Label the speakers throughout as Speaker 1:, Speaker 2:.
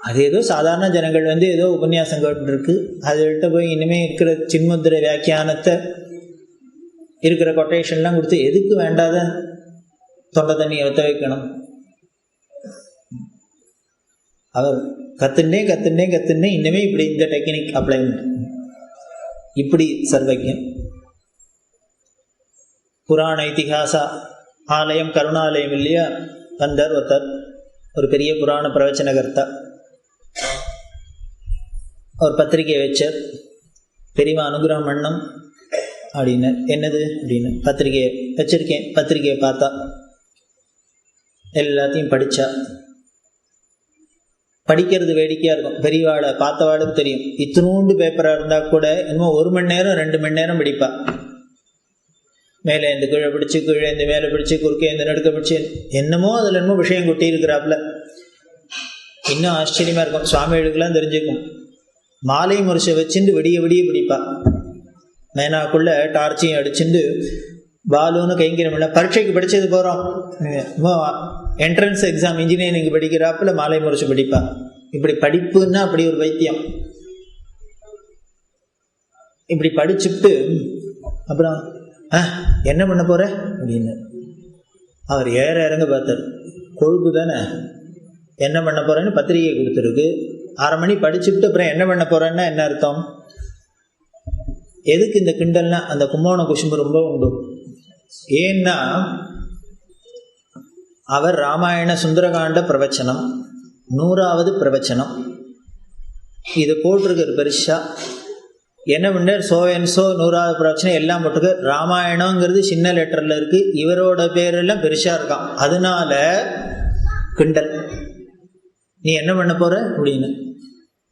Speaker 1: அது ஏதோ சாதாரண ஜனங்கள் ஏதோ உபன்யாசம் கேட்டுருக்கு, அதுகிட்ட போய் இனிமேல் இருக்கிற சின்முத்திரை வியாக்கியானத்தை இருக்கிற கொட்டேஷன்லாம் கொடுத்து எதுக்கு வேண்டாத தொண்டை தண்ணியை ஒத்த வைக்கணும்? அவர் கத்துன்னே இன்னுமே இப்படி இந்த டெக்னிக் அப்ளை இப்படி சர்வஜன். புராண இத்திஹாச ஆலயம் கருணாலயம் இல்லையா, வந்தார் ஒருத்தர், ஒரு பெரிய புராண பிரவச்சனகர்த்தா. ஒரு பத்திரிகை வச்சார், பெரியவா அனுகிரகம் பண்ணம் அப்படின்னு. என்னது அப்படின்னு, பத்திரிகையை வச்சிருக்கேன். பத்திரிகையை பார்த்தா எல்லாத்தையும் படித்தா. படிக்கிறது வேடிக்கையாக இருக்கும், பெரியவாளை பார்த்தவாளுக்கு தெரியும். இத்தினூண்டு பேப்பராக இருந்தால் கூட இன்னும் 1 மணி நேரம் 2 மணி நேரம் படிப்பா. மேலே இந்த கீழே பிடிச்சி, கீழே இந்த மேலே பிடிச்சி, குறுக்கே இந்த நடுக்க பிடிச்சி, என்னமோ அதில் என்னமோ விஷயம் கொட்டி இருக்கிறாப்புல. இன்னும் ஆச்சரியமாக இருக்கும், சுவாமிகளுக்கெல்லாம் தெரிஞ்சுக்கும். மாலை முரசை வச்சுட்டு விடிய விடிய பிடிப்பா. மேனாக்குள்ளே டார்ச்சையும் அடிச்சுட்டு பாலுன்னு கைங்கிரமில்ல, பரீட்சைக்கு படித்தது போகிறோம், என்ட்ரன்ஸ் எக்ஸாம் இன்ஜினியரிங் படிக்கிறாப்புல மாலை முரசு படிப்பா. இப்படி படிப்புன்னா அப்படி ஒரு வைத்தியம். இப்படி படிச்சுட்டு அப்புறம் என்ன பண்ண போற அப்படின்னு அவர் ஏற இறங்க பார்த்தார். கொழுப்பு தானே, என்ன பண்ண போறேன்னு பத்திரிகை கொடுத்துருக்கு. 1/2 மணி படிச்சுட்டு அப்புறம் என்ன பண்ண போறேன்னா என்ன அர்த்தம்? எதுக்கு இந்த கிண்டல்னா அந்த கும்போண குசும்பு ரொம்ப உண்டு. ஏன்னா அவர் ராமாயண சுந்தரகாண்ட பிரவச்சனம் 100வது பிரவச்சனம் இது போட்டிருக்கிற பெருசா. என்ன பண்ணார், சோ அண்ட் சோ 100வது பிரவச்சனம் எல்லாம் போட்டிருக்கு. ராமாயணங்கிறது சின்ன லெட்டர்ல இருக்கு, இவரோட பேரெல்லாம் பெருசா இருக்கான். அதனால கிண்டல். நீ என்ன பண்ண போற அப்படின்னு.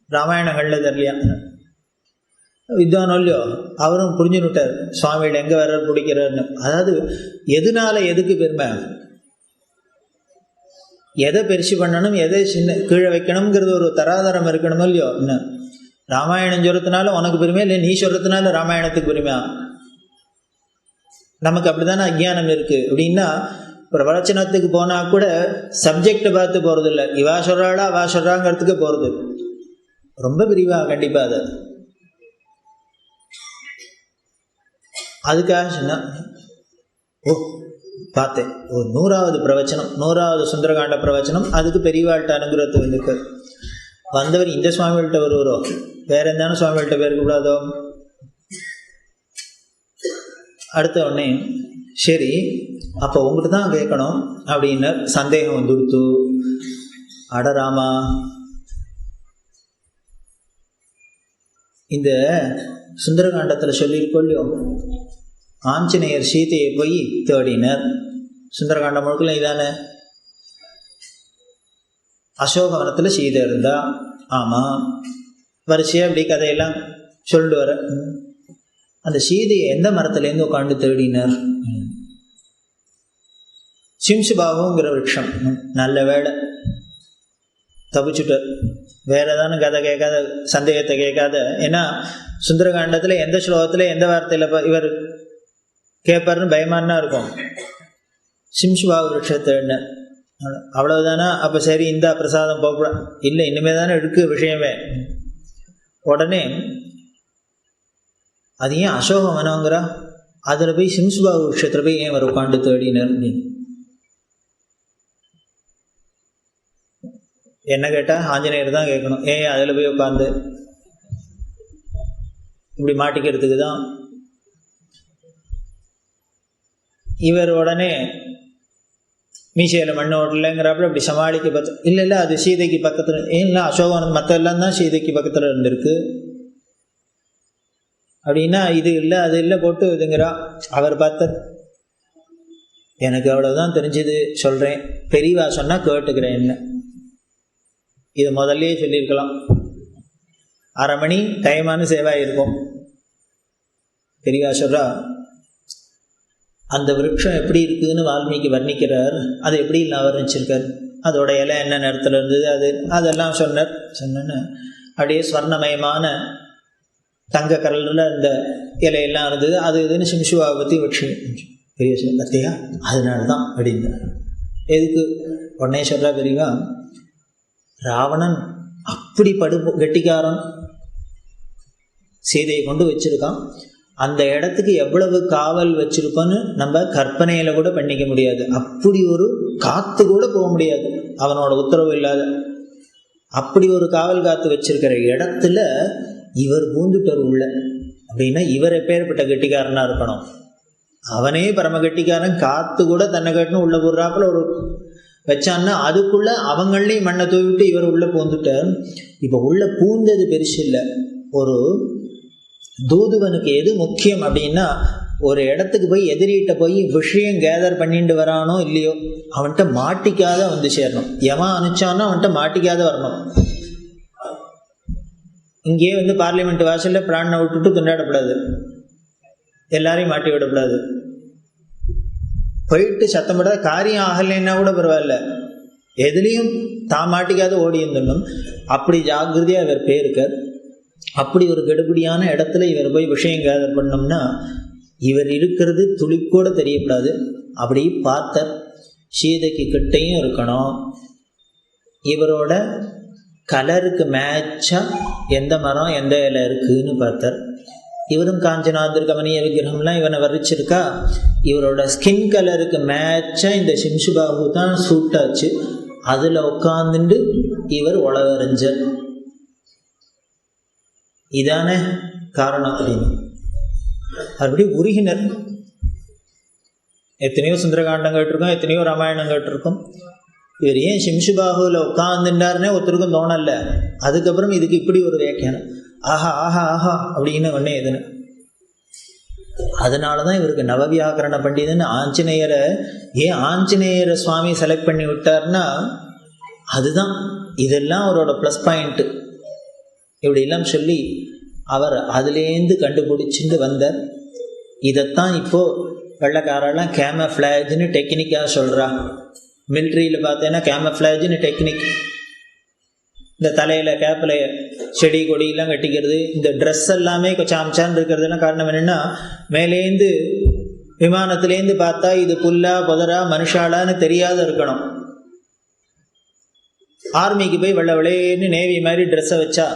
Speaker 1: ராமாயணங்கள்ல தெரியலையா வித்வானோ இல்லையோ, அவரும் புரிஞ்சுன்னுட்டார் சுவாமியில் எங்கே வர பிடிக்கிறார்னு. அதாவது எதுனால எதுக்கு பெருமை, எதை பெருசு பண்ணணும், எதை சின்ன கீழே வைக்கணுங்கிறது ஒரு தராதரம் இருக்கணுமோ இல்லையோ. இன்னும் ராமாயணம் சொல்றதுனால உனக்கு பெருமையா இல்லை, நீ சொல்றதுனால ராமாயணத்துக்கு பெருமையா? நமக்கு அப்படித்தானே அஜ்ஞானம் இருக்கு. அப்படின்னா பிரவச்சனத்துக்கு போனா கூட சப்ஜெக்டை பார்த்து போறது இல்லை, இவா சொல்றாளா அவா சொல்றாங்கிறதுக்கு போறது. ரொம்ப பிரிவா கண்டிப்பா அது. அதுக்காக சொன்னா பார்த்தேன் ஒரு 100வது பிரவச்சனம், 100வது சுந்தரகாண்ட பிரவச்சனம், அதுக்கு பெரியவாழ்கிட்ட அனுகிரகத்தை வந்துருக்கு. வந்தவர் இந்த சுவாமிகள்கிட்ட வருவரோ, வேற எந்தான சுவாமிகள்கிட்ட பேருக்கு கூடாதோ. அடுத்த உடனே சரி அப்போ உங்கள்கிட்ட தான் கேட்கணும் அப்படின்னு சந்தேகம் வந்துடுத்து. அடராமா, இந்த சுந்தரகாண்டத்தில் சொல்லியிருக்கோம் இல்லையோ, ஆஞ்சநேயர் சீதையை போய் தேடினர். சுந்தரகாண்டம் முழுக்கல இதானே, அசோகவனத்தில் சீதை இருந்தா. ஆமாம், வரிசையாக அப்படி கதையெல்லாம் சொல்லிட்டு வர. அந்த சீதையை எந்த மரத்துலேருந்து உட்காந்து தேடினர்? சிம்சுபாகுங்கிற விருட்சம். நல்ல வேலை தப்பிச்சுட்டார். வேற ஏதானு கதை கேட்காத, சந்தேகத்தை கேட்காத. ஏன்னா சுந்தரகாண்டத்தில் எந்த ஸ்லோகத்தில் எந்த வார்த்தையில் இவர் கேட்பாருன்னு பயமானா இருக்கும். சிம்சுபாகு விருட்சத்தை என்ன அவ்வளவுதானா? அப்போ சரி இந்த பிரசாதம் போகக்கூட இல்லை, இனிமே தானே இருக்கு விஷயமே. உடனே அது ஏன் அசோகம் வேணாங்கிறா, அதில் போய் சிம்சுபாகு விருட்சத்தில் போய் ஏன் அவர் உட்காந்து தேடினர் அப்படின்னு என்ன கேட்டால் ஆஞ்சநேயர் தான் கேட்கணும். ஏன் அதில் போய் உட்காந்து இப்படி மாட்டிக்கிறதுக்கு தான். இவர் உடனே மீசையில் மண்ணு ஓட்டலைங்கிறப்ப அப்படி சமாளிக்க பார்த்து, இல்லை இல்லை அது சீதைக்கு பக்கத்தில், ஏன்னா அசோகவனம் மற்ற எல்லாம் தான் சீதைக்கு பக்கத்தில் இருந்திருக்கு அப்படின்னா இது இல்லை அது இல்லை போட்டு இதுங்கிறா. அவர் பார்த்தார், எனக்கு அவ்வளவுதான் தெரிஞ்சது சொல்கிறேன், பெரியவா சொன்னால் கேட்டுக்கிறேன். என்ன இது முதல்லையே சொல்லியிருக்கலாம். 1/2 மணி டைமான சேவா இருக்கும். பெரியவா சொல்றா, அந்த விருட்சம் எப்படி இருக்குதுன்னு வால்மீகி வர்ணிக்கிறார். அது எப்படி இல்லை வர்ணிச்சிருக்கார், அதோட இலை என்ன நேரத்தில் இருந்தது அதெல்லாம் சொன்னார். சொன்னேன்னு அப்படியே ஸ்வர்ணமயமான தங்க கரலில் அந்த இலையெல்லாம் இருந்தது. அது இதுன்னு சிம்சுவாவை பற்றி விருட்சம் பெரிய பார்த்தியா, அதனால தான் அப்படின்னு. எதுக்கு உடனே சொல்கிறா பெரியவா, ராவணன் அப்படி கெட்டிக்காரன் சீதையை கொண்டு வச்சிருக்கான். அந்த இடத்துக்கு எவ்வளவு காவல் வச்சிருக்கோன்னு நம்ம கற்பனையில கூட பண்ணிக்க முடியாது. அப்படி ஒரு காத்து கூட போக முடியாது அவனோட உத்தரவு இல்லாத. அப்படி ஒரு காவல் காத்து வச்சிருக்கிற இடத்துல இவர் பூந்துட்டார் உள்ள அப்படின்னா இவர் எப்பேற்பட்ட கெட்டிக்காரனா இருக்கணும். அவனே பரம கெட்டிக்காரன். காத்து கூட தன்னை கட்டுன்னு உள்ள போடுறாப்புல ஒரு வச்சான்னா அதுக்குள்ள அவங்களையும் மண்ணை தூவிட்டு இவர் உள்ள பூந்துட்டார். இப்ப உள்ள பூந்தது பெருசு இல்லை. ஒரு தூதுவனுக்கு எது முக்கியம் அப்படின்னா, ஒரு இடத்துக்கு போய் எதிரிகிட்ட போய் விஷயம் கேதர் பண்ணிட்டு வரானோ இல்லையோ அவன்கிட்ட மாட்டிக்காத வந்து சேரணும். எவன் அனுப்பிச்சானோ அவன்கிட்ட மாட்டிக்காத வரணும். இங்கே வந்து பார்லிமெண்ட் வாசல்ல பிராணனை விட்டுட்டு கொண்டாடக்கூடாது, எல்லாரையும் மாட்டி விடக்கூடாது. போயிட்டு சத்தம் போடாத, காரியம் ஆகலைன்னா கூட பரவாயில்ல, எதுலேயும் தான் மாட்டிக்காத ஓடி இருந்துடணும். அப்படி ஜாகிரதையா இவர் பேருக்கார். அப்படி ஒரு கெடுபடியான இடத்துல இவர் போய் விஷயம் கேதர் பண்ணோம்னா இவர் இருக்கிறது துளிக்கூட தெரியக்கூடாது. அப்படி பார்த்தார். சீதைக்கு கிட்டையும் இருக்கணும், இவரோட கலருக்கு மேட்சா எந்த மரம் எந்த இலை இருக்குன்னு பார்த்தார். இவரும் காஞ்சனாதிர் கமனிய விக்கிரகம்லாம் இவனை வர்ணிச்சிருக்கா. இவரோட ஸ்கின் கலருக்கு மேட்சா இந்த சிம்சுபாபு தான் சூட்டாச்சு. அதில் உட்காந்துட்டு இவர் உலகறிஞர். இதானே காரணம் அப்படின்னு அப்படி உருகினர். எத்தனையோ சுந்தரகாண்டம் கேட்டிருக்கோம், எத்தனையோ ராமாயணம் கேட்டிருக்கோம். இவர் ஏன் சிம்சுபாகுவில் உட்காந்துட்டாருன்னே ஒருத்தருக்கும் தோணல. அதுக்கப்புறம் இதுக்கு இப்படி ஒரு வியாக்கியானம், ஆஹா ஆஹா ஆஹா அப்படின்னு ஒன்னே எதுன்னு. அதனாலதான் இவருக்கு நவவியாக்கரண பண்டிதன்னு ஆஞ்சநேயரை ஏன் ஆஞ்சநேயரை சுவாமி செலக்ட் பண்ணி விட்டார்னா அதுதான். இதெல்லாம் அவரோட ப்ளஸ் பாயிண்ட். இப்படி எல்லாம் சொல்லி அவர் அதுலேருந்து கண்டுபிடிச்சிட்டு வந்தார். இதைத்தான் இப்போ வெள்ளைக்காரெல்லாம் கேமஃப்ளாஜ்னு டெக்னிக்காக சொல்கிறா. மிலிட்ரியில் பார்த்தேன்னா கேமஃப்ளாஜ்னு டெக்னிக். இந்த தலையில் கேப்பில் செடி கொடியெல்லாம் கட்டிக்கிறது, இந்த ட்ரெஸ் எல்லாமே சாம்சான் இருக்கிறதுலாம் காரணம் என்னென்னா, மேலேந்து விமானத்துலேருந்து பார்த்தா இது புல்லா புதரா மனுஷாலான்னு தெரியாத இருக்கணும். ஆர்மிக்கு போய் வெள்ளை வெள்ளைன்னு நேவி மாதிரி ட்ரெஸ்ஸை வச்சா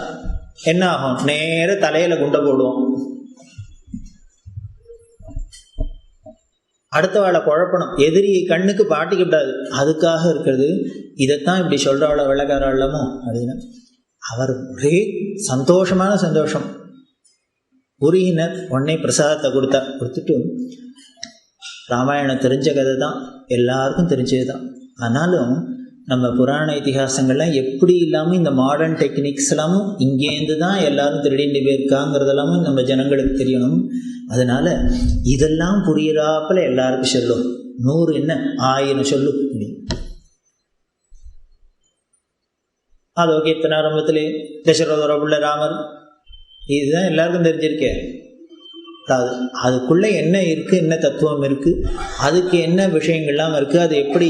Speaker 1: என்ன ஆகும்? நேர தலையில குண்டை போடுவோம், அடுத்த வாழை குழப்பணும், எதிரி கண்ணுக்கு பாட்டிக்கப்படாது. அதுக்காக இருக்கிறது. இதைத்தான் இப்படி சொல்றவள வெள்ளக்காரமோ அப்படின்னு அவர் ஒரே சந்தோஷமான சந்தோஷம். உருகினர். உடனே பிரசாதத்தை கொடுத்துட்டு, ராமாயணம் தெரிஞ்ச கதை தான், எல்லாருக்கும் தெரிஞ்சது தான். ஆனாலும் நம்ம புராண இதிகாசங்கள்லாம் எப்படி இல்லாமல் இந்த மாடர்ன் டெக்னிக்ஸ் எல்லாமும் இங்கேருந்து தான் எல்லாரும் திருடிண்டு போயிருக்காங்கிறதெல்லாமும் நம்ம ஜனங்களுக்கு தெரியணும். அதனால இதெல்லாம் புரியிறாப்புல எல்லாருக்கும் சொல்லும். 100 என்ன 1000 சொல்லு. அது ஓகே. இத்தனை ஆரம்பத்திலே தசரதோட உள்ள ராமர், இதுதான் எல்லாருக்கும் தெரிஞ்சிருக்கேன். அதுக்குள்ள என்ன இருக்கு, என்ன தத்துவம் இருக்கு, அதுக்கு என்ன விஷயங்கள்லாம் இருக்கு, அது எப்படி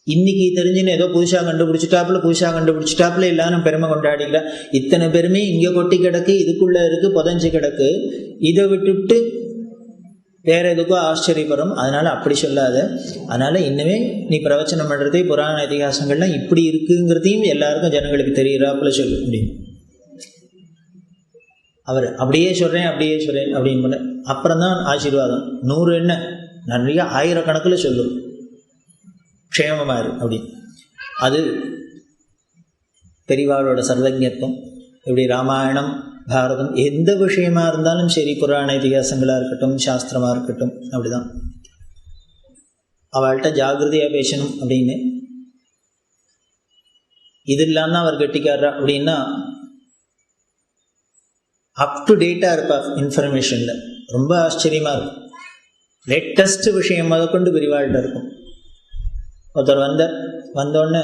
Speaker 1: இன்னைக்கு தெரிஞ்சுன்னு ஏதோ புதுசாக கண்டுபிடிச்சிட்டாப்புல எல்லாரும் பெருமை கொண்டாடிக்கலாம். இத்தனை பெருமை இங்கே கொட்டி கிடக்கு, இதுக்குள்ள இருக்கு, புதஞ்சு கிடக்கு. இதை விட்டுவிட்டு வேற எதுக்கோ ஆச்சரியப்படும். அதனால அப்படி சொல்லாத. அதனால இன்னுமே நீ பிரவச்சனம் பண்றதே புராண இதிகாசங்கள்லாம் இப்படி இருக்குங்கிறதையும் எல்லாருக்கும் ஜனங்களுக்கு தெரிகிறாப்புல சொல்ல முடியும். அவர் அப்படியே சொல்றேன் அப்படின்னு அப்புறம் தான் ஆசீர்வாதம். 100 என்ன நிறைய 1000 கணக்கில் சொல்லும், க்ஷேமமா இரு அப்படின்னு. அது பெரியவாளோட சர்வஜத்துவம். இப்படி ராமாயணம் பாரதம் எந்த விஷயமா இருந்தாலும் சரி, புராண இதிகாசங்களா இருக்கட்டும், சாஸ்திரமா இருக்கட்டும், அப்படிதான் அவள்கிட்ட ஜாகிரதையா பேசணும் அப்படின்னு. இது இல்லாம அவர் கெட்டிக்காரா அப்படின்னா அப் டு டேட்டா இருப்பா இன்ஃபர்மேஷன்ல. ரொம்ப ஆச்சரியமா இருக்கும். லேட்டஸ்ட் விஷயம் முதற்கொண்டு பெரியவாள்கிட்ட இருக்கும். ஒருத்தர் வந்தோடனே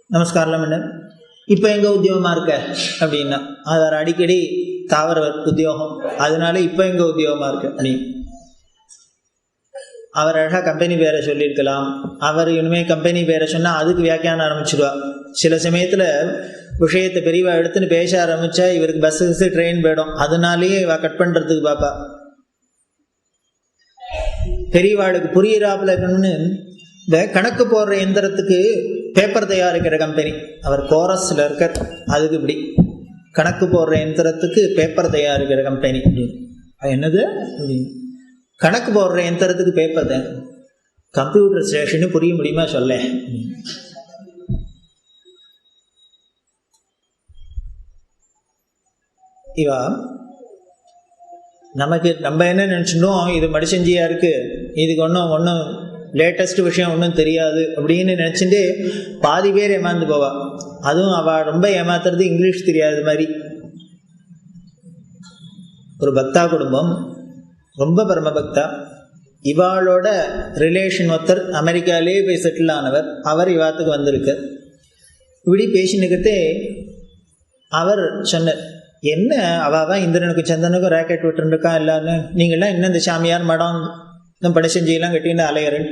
Speaker 1: நமஸ்காரம் பண்ண, இப்போ எங்க உத்தியோகமா இருக்க அப்படின்னா, அவர் அடிக்கடி தாவர உத்தியோகம், அதனால இப்போ எங்க உத்தியோகமா இருக்கு அப்படின்னு. அவர் அழகா கம்பெனி பேரை சொல்லியிருக்கலாம். அவர் இனிமே கம்பெனி பேரை சொன்னா அதுக்கு வியாக்கியானம் ஆரம்பிச்சிடுவா. சில சமயத்துல விஷயத்தை பெரியவா எடுத்துன்னு பேச ஆரம்பிச்சா இவருக்கு பஸ் ட்ரெயின் போயிடும். அதனாலேயே இவ கட் பண்றதுக்கு பாப்பா. பெரியவாளுக்கு புரியிறாப்புல இருக்கணும்னு இந்த கணக்கு போடுற எந்திரத்துக்கு பேப்பர் தயாரிக்கிற கம்பெனி, அவர் கோரஸில் இருக்க, அதுக்கு இப்படி கணக்கு போடுற எந்திரத்துக்கு பேப்பர் தயாரிக்கிற கம்பெனி அப்படின்னு. என்னது அப்படின்னு, கணக்கு போடுற எந்திரத்துக்கு பேப்பர் தான், கம்ப்யூட்டர் ஸ்டேஷனு புரிய முடியுமா சொல்ல. இவா நமக்கு நம்ம என்ன நினச்சிட்டோம், இது மடிசெஞ்சியாக இருக்குது, இதுக்கு ஒன்றும் லேட்டஸ்ட் விஷயம் ஒன்றும் தெரியாது அப்படின்னு நினச்சிட்டு பாதி பேர் ஏமாந்து போவா. அதுவும் அவள் ரொம்ப ஏமாத்துறது இங்கிலீஷ் தெரியாத மாதிரி. ஒரு பக்தா குடும்பம், ரொம்ப பரம பக்தா, இவாளோட ரிலேஷன் ஒருத்தர் அமெரிக்காலே போய் செட்டில் ஆனவர், அவர் இவாத்துக்கு வந்திருக்கு. இப்படி பேசினுக்கிட்டே அவர் சொன்னார், என்ன அவன் இந்திரனுக்கும் சந்திரனுக்கும் ராக்கெட் விட்டுருக்கா எல்லாருன்னு, நீங்கள்லாம் இன்னும் இந்த சாமியார் மடம் இந்த பணிசெஞ்சியெல்லாம் கட்டின்னு அலையறேன்,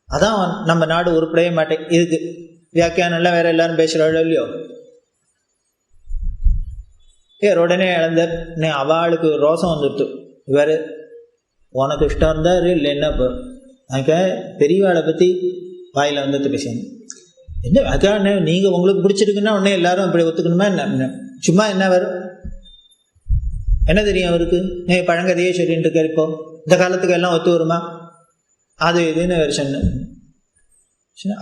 Speaker 1: அதான் நம்ம நாடு உருப்படவே மாட்டேன், இதுக்கு வியாக்கியானம்லாம் வேற எல்லாரும் பேசுகிறாளோ இல்லையோ. உடனே இழந்தார். அவளுக்கு ரோசம் வந்துடுத்து, இவர் உனக்கு இஷ்டம் இருந்தார் இல்லை என்ன இப்போ அக்கா பெரியவாளை பற்றி வாயில் வந்துட்டு பேசணும். என்ன அக்கா நீங்கள் உங்களுக்கு பிடிச்சிருக்குன்னா உடனே எல்லாரும் இப்படி ஒத்துக்கணுமா என்ன, சும்மா என்ன வரும், என்ன தெரியும் அவருக்கு, பழங்கதையே சொல்லிட்டு இருக்கார், இப்போ இந்த காலத்துக்கு எல்லாம் ஒத்து வருமா அது இதுன்னு அவர் சொன்ன.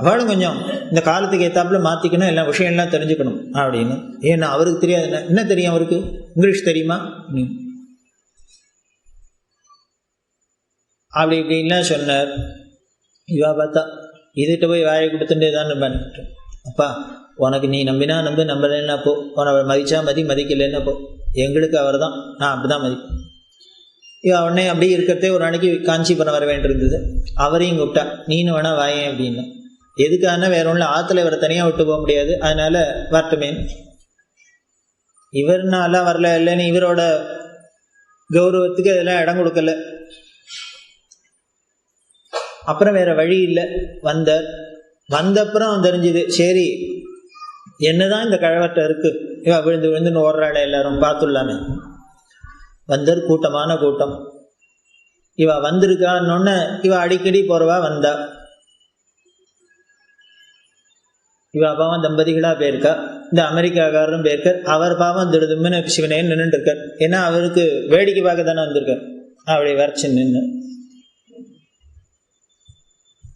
Speaker 1: அவளும் கொஞ்சம் இந்த காலத்துக்கு ஏற்றாப்புல மாற்றிக்கணும், எல்லா விஷயம்லாம் தெரிஞ்சுக்கணும் அப்படின்னு. ஏன்னா அவருக்கு தெரியாது, என்ன தெரியும் அவருக்கு, இங்கிலீஷ் தெரியுமா அப்படி இப்படின்லாம் சொன்னார். இவா பார்த்தா இதுகிட்ட போய் வாயை கொடுத்துட்டே தான் பண்ணிட்டு, அப்பா உனக்கு நீ நம்பினா நம்பு, நம்பலைன்னா போ, உன மதிச்சா மதி, மதிக்கலைன்னா போ, எங்களுக்கு அவர் தான், நான் அப்படி தான் மதிப்பேன். இவன் உடனே அப்படி இருக்கிறதே ஒரு நாளைக்கு காஞ்சிபுரம் வர வேண்டியிருந்தது. அவரையும் கூப்பிட்டா, நீனு வேணா வாயேன் அப்படின்னு. எதுக்கான வேற ஒன்றும், ஆற்றுல இவரை தனியாக விட்டு போக முடியாது, அதனால வரட்டுமே. இவர்னால வரல இல்லைன்னு இவரோட கௌரவத்துக்கு அதெல்லாம் இடம் கொடுக்கல. அப்புறம் வேற வழி இல்லை, வந்தப்புறம் தெரிஞ்சுது, சரி என்னதான் இந்த கழவட்ட இருக்கு, இவ விழுந்து விழுந்துன்னு ஓடுறாள், எல்லாரும் பார்த்துடலாமே. வந்தார், கூட்டமான கூட்டம். இவ வந்திருக்கான்னு இவ அடிக்கடி போறவா வந்தா. இவ பாவம் தம்பதிகளா போயிருக்கா, இந்த அமெரிக்காக்காரரும் போயிருக்கார். அவர் பாவம் திடுதும்னு சிவனேன்னு நின்றுட்டு இருக்கார். ஏன்னா அவருக்கு வேடிக்கை பார்க்க தானே வந்திருக்கார். அப்படி வரைச்சு நின்று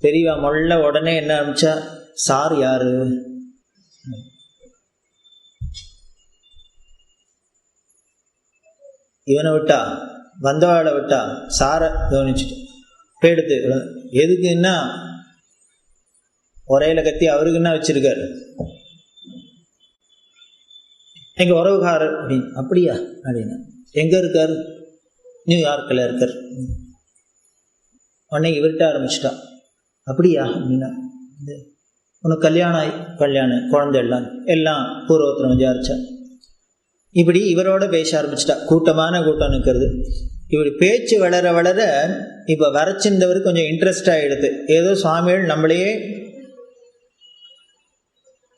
Speaker 1: பெரியவா மொள்ள உடனே என்ன ஆரம்பிச்சா, சார் யாரு, இவனை விட்டா வந்தவாளை விட்டா சாரை கவனிச்சுட்டு போயிடுத்து. எதுக்குன்னா உரையில கத்தி அவருக்கு என்ன வச்சிருக்காரு, எங்க உறவுகாரர் அப்படின்னு. அப்படியா அப்படின்னா, எங்க இருக்காரு, நியூயார்க்கில் இருக்கார். உடனே இவர்கிட்ட ஆரம்பிச்சிட்டா, அப்படியா அப்படின்னா, உனக்கு கல்யாணம் குழந்தை எல்லாம் பூர்வத்திரம் விசாரிச்சா. இப்படி இவரோட பேச ஆரம்பிச்சிட்டா. கூட்டமான கூட்டம் நிற்கிறது. இப்படி பேச்சு வளர வளர இப்போ வரைச்சிருந்தவர் கொஞ்சம் இன்ட்ரெஸ்ட் ஆகிடுது. ஏதோ சுவாமிகள் நம்மளையே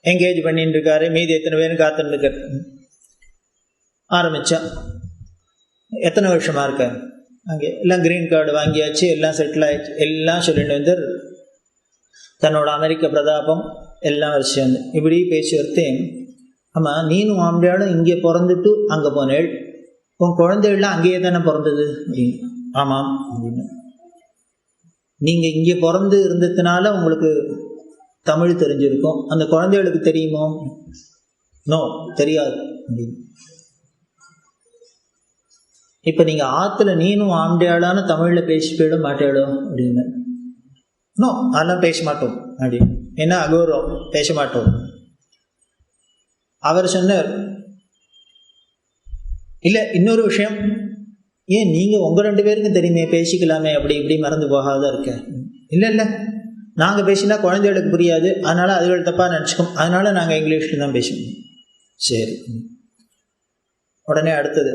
Speaker 1: என்கேஜ் பண்ணிட்டு இருக்காரு, மீதி எத்தனை பேரும் காத்துட்டு இருக்காரு. ஆரம்பிச்சா, எத்தனை வருஷமா இருக்காரு அங்கே, எல்லாம் கிரீன் கார்டு வாங்கியாச்சு, எல்லாம் செட்டில் ஆயிடுச்சு, எல்லாம் சொல்லிட்டு வந்து தன்னோட அமெரிக்க பிரதாபம் எல்லாம் வச்சு வந்து இப்படி பேசி வருத்தேன். ஆமாம், நீனும் ஆம்பளையாலும் இங்கே பிறந்துட்டு அங்கே போனேள், உன் குழந்தைகள்லாம் அங்கேயே தானே பிறந்தது அப்படின்னு. ஆமாம் அப்படின்னு. நீங்கள் இங்கே பிறந்து இருந்ததுனால உங்களுக்கு தமிழ் தெரிஞ்சிருக்கும், அந்த குழந்தைகளுக்கு தெரியுமோ? நோ, தெரியாது அப்படின்னு. இப்போ நீங்கள் ஆற்றுல நீனும் ஆம்பளையாளான தமிழில் பேசி போயிட மாட்டேளோ அப்படின்னு. நோ, அதெல்லாம் பேச மாட்டோம் அப்படின்னு. ஏன்னா அகௌரவம், பேச மாட்டோம். அவர் சொன்னார், இல்லை இன்னொரு விஷயம், ஏன் நீங்கள் உங்கள் 2 பேருக்கும் தெரியுமே, பேசிக்கலாமே, அப்படி இப்படி மறந்து போகாத இருக்க. இல்லை நாங்கள் பேசினா குழந்தைகளுக்கு புரியாது, அதனால் அதுகள் தப்பாக நினச்சிக்கும், அதனால் நாங்கள் இங்கிலீஷில் தான் பேசுவோம். சரி. உடனே அடுத்தது,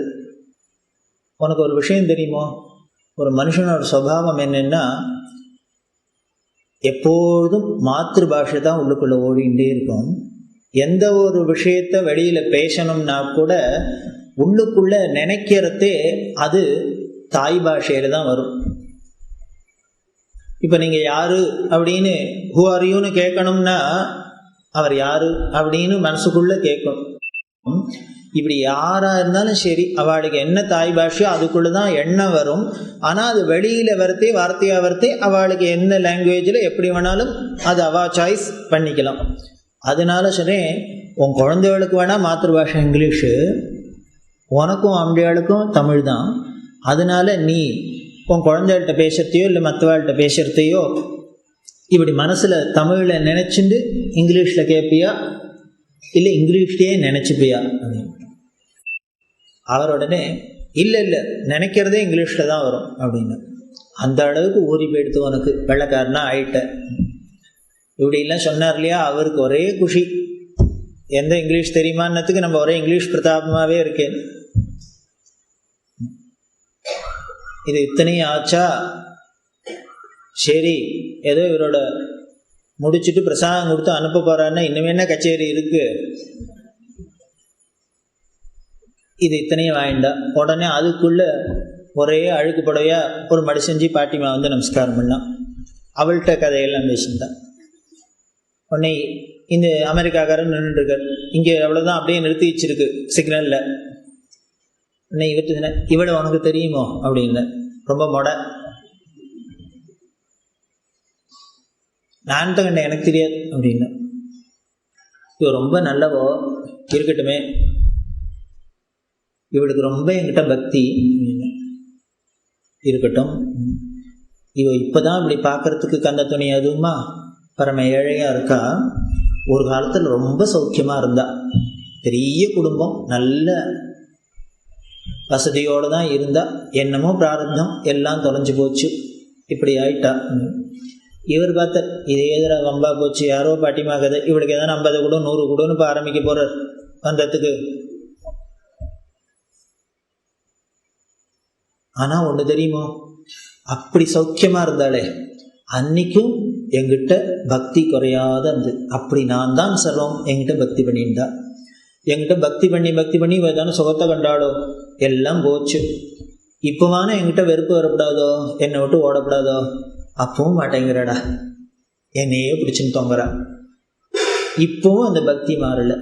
Speaker 1: உனக்கு ஒரு விஷயம் தெரியுமோ, ஒரு மனுஷனோட சுபாவம் என்னன்னா எப்போதும் மாத்திருபாஷை தான் உள்ளுக்குள்ளே ஓடிகிட்டே இருக்கும். எந்த ஒரு விஷயத்தை வெளியில் பேசணும்னா கூட உள்ளுக்குள்ள நினைக்கிறதே அது தாய் பாஷையில் தான் வரும். இப்போ நீங்கள் யாரு அப்படின்னு ஹூ ஆர் யூன்னு கேட்கணும்னா அவர் யாரு அப்படின்னு மனசுக்குள்ளே கேட்கணும். இப்படி யாராக இருந்தாலும் சரி, அவளுக்கு என்ன தாய் பாஷையோ அதுக்குள்ளே தான் எண்ணம் வரும். ஆனால் அது வெளியில் வார்த்தையாக வரத்தே அவளுக்கு எந்த லாங்குவேஜில் எப்படி வேணாலும் அது அவள் சாய்ஸ் பண்ணிக்கலாம். அதனால சொன்னேன், உன் குழந்தைகளுக்கு வேணால் மாத்திருபாஷை இங்கிலீஷு, உனக்கும் அம்பியாளுக்கும் தமிழ் தான். அதனால நீ உன் குழந்தைகள்கிட்ட பேசுகிறதையோ இல்லை மற்றவாள்கிட்ட பேசுகிறதையோ இப்படி மனசில் தமிழில் நினச்சிட்டு இங்கிலீஷில் கேட்பியா இல்லை இங்கிலீஷ்லேயே நினச்சிப்பியா அப்படின்னு. அவர் உடனே இல்லை நினைக்கிறதே இங்கிலீஷில் தான் வரும் அப்படின்னு. அந்த அளவுக்கு ஊறி போயிடுத்து உனக்கு, வெள்ளைக்காரனா ஆயிட்ட இப்படிலாம் சொன்னார் இல்லையா. அவருக்கு ஒரே குஷி, எந்த இங்கிலீஷ் தெரியுமான்னதுக்கு நம்ம ஒரே இங்கிலீஷ் பிரதாபமாகவே இருக்கேன். இது இத்தனையும் ஆச்சா, சரி ஏதோ இவரோட முடிச்சுட்டு பிரசாதம் கொடுத்து அனுப்ப போறாருன்னா இன்னுமே என்ன கச்சேரி இருக்கு, இது இத்தனையும் வாங்கிட்டா. உடனே அதுக்குள்ள ஒரே அழுக்கு புடவையா ஒரு மடி செஞ்சு பாட்டிமா வந்து நமஸ்காரம் பண்ணான். அவள்கிட்ட கதையெல்லாம் பேசியிருந்தான். உடனே இந்த அமெரிக்காக்காரன் நின்றுருக்கார், இங்கே அவ்வளோதான் அப்படியே நிறுத்தி வச்சிருக்கு சிக்னலில். உடனே இவளை உனக்கு தெரியுமோ அப்படின்னு, ரொம்ப மொட. நான் தான் கண்டேன், எனக்கு தெரியாது அப்படின்னு. இவ ரொம்ப நல்லவோ இருக்கட்டுமே, இவளுக்கு ரொம்ப என்கிட்ட பக்தி இருக்கட்டும். இவ இப்போதான் இப்படி பார்க்கறதுக்கு கந்த துணி அதுவுமா பரம ஏழையாக இருக்கா. ஒரு காலத்தில் ரொம்ப சௌக்கியமாக இருந்தா, பெரிய குடும்பம், நல்ல வசதியோடு தான் இருந்தா. என்னமோ பிராரப்தம் எல்லாம் தொலைஞ்சு போச்சு, இப்படி ஆயிட்டா. இவர் பார்த்தார், இதே எதிர வம்பா போச்சு, யாரோ பாட்டிமா கதை, இவளுக்கு எதனா 50 கூட 100 கூடன்னு இப்போ ஆரம்பிக்க போறார் வந்ததுக்கு. ஆனால் ஒன்று தெரியுமோ, அப்படி சௌக்கியமாக இருந்தாலே அன்னைக்கும் எங்கிட்ட பக்தி குறையாத இருந்து, அப்படி நான் தான் சர்வம் என்கிட்ட பக்தி பண்ணியிருந்தா. என்கிட்ட பக்தி பண்ணி தானே சுகத்தை கண்டாடோ, எல்லாம் போச்சு. இப்போவான என்கிட்ட வெறுப்பு வரக்கூடாதோ, என்னை விட்டு ஓடக்கூடாதோ, அப்பவும் மாட்டேங்கிறடா, என்னையே பிடிச்சுன்னு தொங்குறா. இப்பவும் அந்த பக்தி மாறல.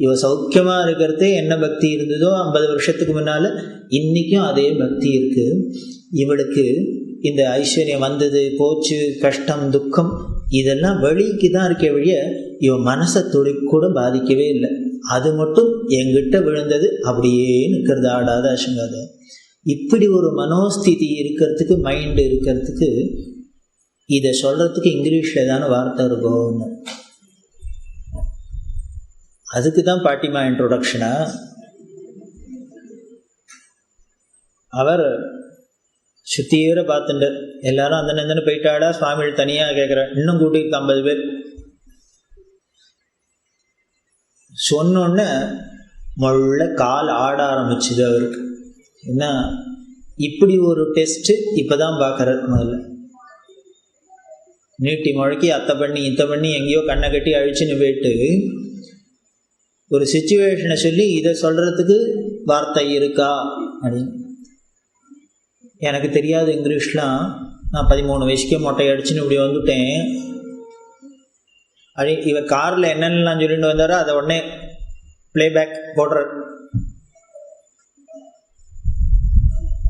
Speaker 1: இவ சௌக்கியமாக இருக்கிறதே என்ன பக்தி இருந்ததோ 50 வருஷத்துக்கு முன்னால், இன்றைக்கும் அதே பக்தி இருக்கு. இவளுக்கு இந்த ஐஸ்வர்யம் வந்தது போச்சு, கஷ்டம் துக்கம் இதெல்லாம் வெளிக்கு தான் இருக்க வழிய இவன் மனசை துளி கூட பாதிக்கவே இல்லை. அது மட்டும் என்கிட்ட விழுந்தது அப்படியே நிற்கிறது, ஆடாத அசங்காத. இப்படி ஒரு மனோஸ்திதி இருக்கிறதுக்கு, மைண்டு இருக்கிறதுக்கு, இதை சொல்றதுக்கு இங்கிலீஷ்ல ஏதான வார்த்தை இருக்கும். அதுக்கு தான் பாட்டிமா இன்ட்ரோடக்ஷனா. அவர் சுத்தியேற பார்த்துட்டு எல்லாரும் அந்த நந்தன போயிட்டாடா, சுவாமிகள் தனியாக கேட்குற, இன்னும் கூட்டிட்டு 50 பேர். சொன்னோன்னே முள்ள கால் ஆட ஆரம்பிச்சுது அவருக்கு. என்ன இப்படி ஒரு டெஸ்ட் இப்போதான் பார்க்குறார். முதல்ல நீட்டி முழக்கி அத்தை பண்ணி இத்தை பண்ணி எங்கேயோ கண்ணை கட்டி அழிச்சுன்னு போயிட்டு ஒரு சிச்சுவேஷனை சொல்லி இதை சொல்றதுக்கு வார்த்தை இருக்கா அப்படின்னு. எனக்கு தெரியாது இங்கிலீஷ்லாம், நான் 13 வயசுக்கே மொட்டை அடிச்சுன்னு இப்படி வந்துட்டேன். இவர் காரில் என்னென்னலாம் சொல்லிட்டு வந்தாரோ அதை உடனே பிளேபேக் போடுறார்.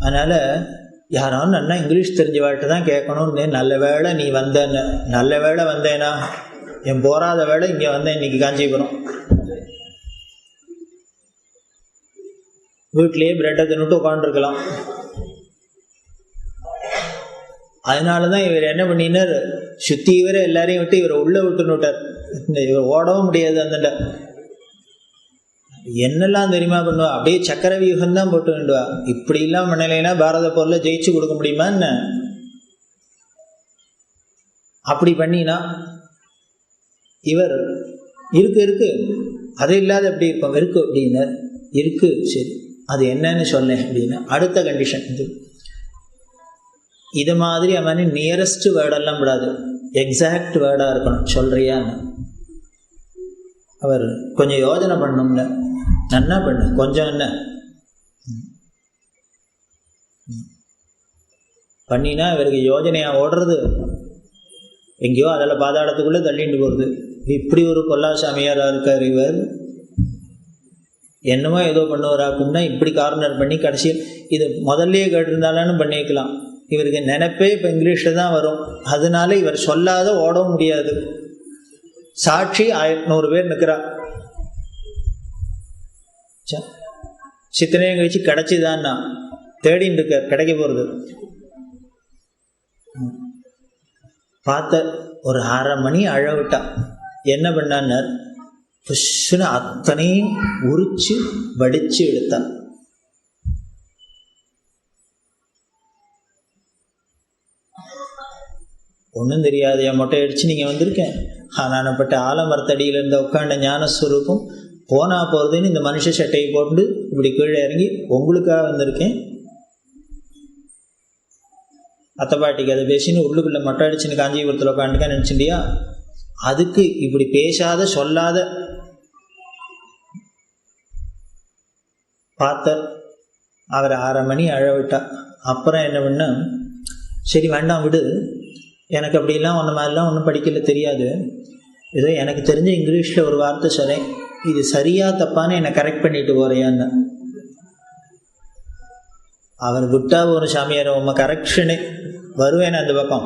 Speaker 1: அதனால யாராவது நல்லா இங்கிலீஷ் தெரிஞ்ச வாழ்க்கை தான் கேட்கணும்னு. நல்ல வேளை நீ வந்தேன்னு, நல்ல வேளை வந்தேனா, என் போராத வேளை இங்கே வந்தேன். இன்னைக்கு காஞ்சிபுரம் வீட்லேயே பிரெட்டை தின்னுட்டு உட்காந்துருக்கலாம். அதனாலதான் இவர் என்ன பண்ணினார், சுத்தி இவரை எல்லாரையும் விட்டு இவரை உள்ள விட்டுனுட்டார். இவர் ஓடவும் முடியாது. அந்த என்னெல்லாம் தெரியுமா பண்ணுவா, அப்படியே சக்கர வியூகம் தான் போட்டு வேண்டுவா. இப்படி எல்லாம் பண்ணலைன்னா பாரத போர்ல ஜெயிச்சு கொடுக்க முடியுமா என்ன? அப்படி பண்ணினா இவர் இருக்கு அது இல்லாத எப்படி இருக்கும், இருக்கு அப்படின்னா இருக்கு, சரி அது என்னன்னு சொன்னேன் அப்படின்னா அடுத்த கண்டிஷன் இது. இது மாதிரி அவன் நியரஸ்ட் வேர்டெல்லாம் விடாது, எக்ஸாக்ட் வேர்டாக இருக்கணும். சொல்றியான்னு அவர் கொஞ்சம் யோஜனை பண்ணணும்ல. நன்னா பண்ணு, கொஞ்சம் என்ன பண்ணினா இவருக்கு யோஜனையா ஓடுறது. எங்கேயோ அதில் பாதாளத்துக்குள்ளே தள்ளிட்டு போகிறது. இப்படி ஒரு கொல்லாசாமியாராக இருக்கார் இவர். என்னமோ ஏதோ பண்ணுவாராக்கும்னா இப்படி கார்னர் பண்ணி கடைசியில் இது முதல்லையே கேட்டிருந்தாலும் பண்ணிக்கலாம். இவருக்கு நினைப்பே இப்போ இங்கிலீஷில் தான் வரும். அதனால இவர் சொல்லாத ஓடவும் முடியாது. சாட்சி 100 பேர் நிற்கிறா. சித்தனையும் கழிச்சு கிடச்சிதான்னா தேடின்னு இருக்கார், கிடைக்க போகிறது. பார்த்த ஒரு 1/2 மணி அழவிட்டா. என்ன பண்ணான்னார், புஷ்ஷுன்னு அத்தனையும் உரிச்சு வடிச்சு எடுத்தான். ஒன்றும் தெரியாது, என் மொட்டை அடிச்சு நீங்கள் வந்திருக்கேன். ஆனானப்பட்ட ஆலமரத்தடியில் இருந்த உட்காண்ட ஞானஸ்வரூபம் போனா போகிறதுன்னு இந்த மனுஷ சட்டையை போட்டு இப்படி கீழே இறங்கி உங்களுக்காக வந்திருக்கேன். அத்தைப்பாட்டிக்கு அதை பேசின்னு உள்ளுக்குள்ளே மொட்டை அடிச்சுன்னு காஞ்சிபுரத்தில் உட்காந்துக்கா நினச்சிண்டியா? அதுக்கு இப்படி பேசாத சொல்லாத பார்த்த அவரை 1/2 மணி அழவிட்டா. அப்புறம் என்ன பண்ண, சரி வேண்டாம் விடு, எனக்கு அப்படிலாம் ஒன்று மாதிரிலாம் ஒன்றும் படிக்கல தெரியாது, ஏதோ எனக்கு தெரிஞ்ச இங்கிலீஷில் ஒரு வார்த்தை சொல்கிறேன், இது சரியா தப்பான்னு என்னை கரெக்ட் பண்ணிட்டு போறியான்னு. அவர் விட்டா ஒரு சாமியார் உங்க கரெக்ஷனு வருவேன் அந்த பக்கம்.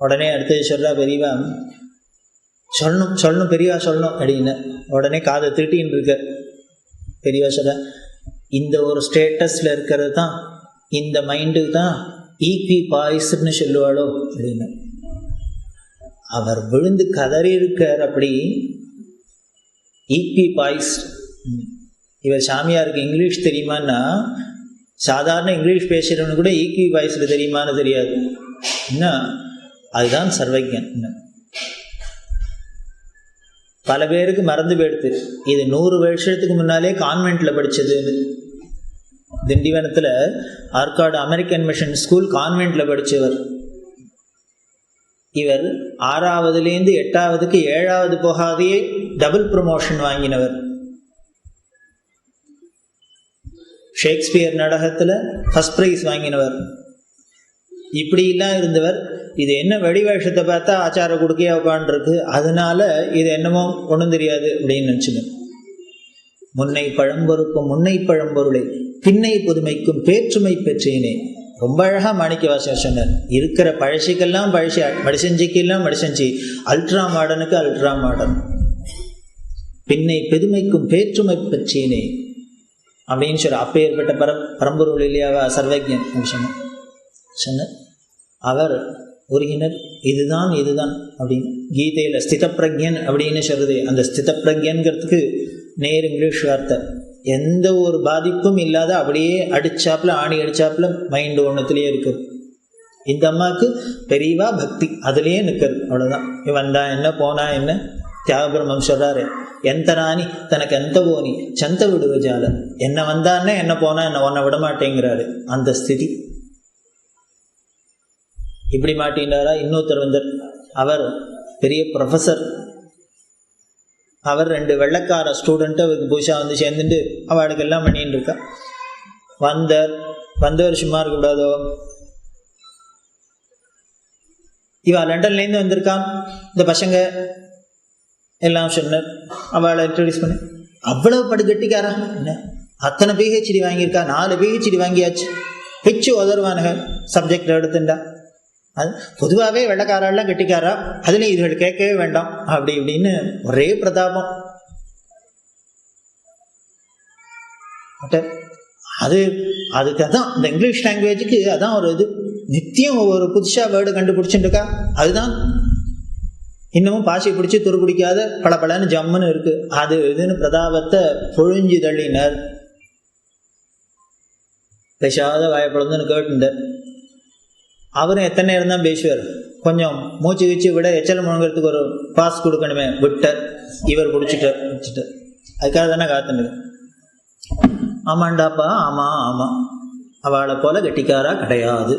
Speaker 1: உடனே அடுத்தது சொல்றா, பெரியவா சொல்லணும் பெரியவா சொல்லணும் அப்படின்னு. உடனே காதை திருட்டின்னு இருக்க. பெரியவா சொல்ற, இந்த ஒரு ஸ்டேட்டஸ்ல இருக்கிறது தான் இந்த மைண்டுக்கு தான் ஈக்வி பாய்ஸ்ன்னு சொல்லுவாளோ அப்படின்னு. அவர் விழுந்து கதறி இருக்கார். அப்படி ஈக்வி பாய்ஸ். இவர் சாமியாருக்கு இங்கிலீஷ் தெரியுமான்னா, சாதாரண இங்கிலீஷ் பேசுறவனு கூட ஈக்வி பாய்ஸ்ல தெரியுமான்னு தெரியாது. என்ன அதுதான் சர்வஜன். பல பேருக்கு மறந்து போயிடுது. இது 100 வருஷத்துக்கு முன்னாலே கான்வென்ட்ல படிச்சது. திண்டிவனத்தில் ஆற்காடு அமெரிக்கன் மிஷன் ஸ்கூல் கான்வென்ட்ல படித்தவர் இவர். 6வதுலேருந்து 8வதுக்கு 7வது போகாதையே டபுள் ப்ரமோஷன் வாங்கினவர். ஷேக்ஸ்பியர் நாடகத்தில் ஃபர்ஸ்ட் ப்ரைஸ் வாங்கினவர். இப்படிலாம் இருந்தவர். இது என்ன வெடி வேஷத்தை பார்த்தா ஆச்சார கொடுக்கையா உட்காண்டிருக்கு, அதனால இது என்னமோ ஒன்றும் தெரியாது அப்படின்னு நினச்சிடும். முன்னை பழம்பொருக்கும் முன்னை பழம்பொருளை பின்னை புதுமைக்கும் பேற்றுமை பெற்றேனே. ரொம்ப அழகா மாணிக்க வாசகர் சொன்னார். இருக்கிற பழசிக்கெல்லாம் பழசி, மடிசஞ்சிக்கெல்லாம் மடிசஞ்சி, அல்ட்ரா மாடர்னுக்கு அல்ட்ரா மாடர்ன், பின்னை பெருமைக்கும் பேற்றுமை பெற்றேனே அப்படின்னு சொல்ற. அப்போ ஏற்பட்ட பரம்பொருள் இல்லையாவா சர்வஜன் சொன்னார். அவர் ஒருங்கினர் இதுதான் அப்படின்னு கீதையில் ஸ்தித பிரக்ஞன் அப்படின்னு சொல்றது. அந்த ஸ்தித பிரக்ஞன்கிறதுக்கு நேர் இங்கிலீஷ் வார்த்தை. எந்த ஒரு பாதிப்பும் இல்லாத அப்படியே அடிச்சாப்புல ஆணி அடிச்சாப்புல மைண்டு ஒன்றுத்துலேயே இருக்குது. இந்த அம்மாவுக்கு பெரியவா பக்தி அதுலேயே நிற்கிறது, அவ்வளோதான். வந்தா என்ன போனா என்ன. தியாகபிரம்மம் சொல்றாரு, எந்த ராணி தனக்கு எந்த போனி சந்த விடுவ ஜால. என்ன வந்தான்னா என்ன போனா என்ன, ஒன்னை விட மாட்டேங்கிறாரு. அந்த ஸ்திதி. இப்படி மாட்டின்றாரா. இன்னொருத்தர் வந்தார், அவர் பெரிய ப்ரொஃபஸர். அவர் 2 வெள்ளைக்கார ஸ்டூடெண்ட்டு அவருக்கு புதுசாக வந்து சேர்ந்துட்டு அவளுக்கு எல்லாம் பண்ணிட்டு இருக்கா. வந்தவர் சும்மா இருக்கக்கூடாதோ. இவா லண்டன்லேருந்து வந்திருக்கான். இந்த பசங்க எல்லாம் சொன்னார். அவளை இன்ட்ரடியூஸ் பண்ண. அவ்வளவு படுகட்டிக்காரா என்ன, அத்தனை பிஹெச்டி வாங்கியிருக்கா. 4 பிஹெச்டி வாங்கியாச்சு. பிச்சு உதருவானுங்க சப்ஜெக்ட் எடுத்துட்டா. அது பொதுவாகவே வெள்ளைக்காரெல்லாம் கெட்டிக்காரா, அதுலேயும் இதுகள் கேட்கவே வேண்டாம் அப்படி இப்படின்னு ஒரே பிரதாபம். அதுக்கு அதான் இந்த இங்கிலீஷ் லாங்குவேஜுக்கு அதான் ஒரு இது. நித்தியம் ஒவ்வொரு புதுசாக வேர்டு கண்டுபிடிச்சுட்டுருக்கா. அதுதான் இன்னமும் பாசி பிடிச்சி துரு பிடிக்காத பளபளன்னு ஜம்முன்னு இருக்கு. அது இதுன்னு பிரதாபத்தை பொழிஞ்சு தள்ளினர். பேசாத வாயப்பழந்துன்னு கேட்டுட்டார். அவரும் எத்தனை நேரம் தான் பேசுவார். கொஞ்சம் மூச்சு கீச்சு விட எச்சல் முழுங்கிறதுக்கு ஒரு பாஸ் கொடுக்கணுமே, விட்டார். இவர் பிடிச்சிட்டார். அதுக்காக தானே காத்துன்னு. ஆமாண்டாப்பா, ஆமாம் அவளை போல கெட்டிக்காரா கிடையாது.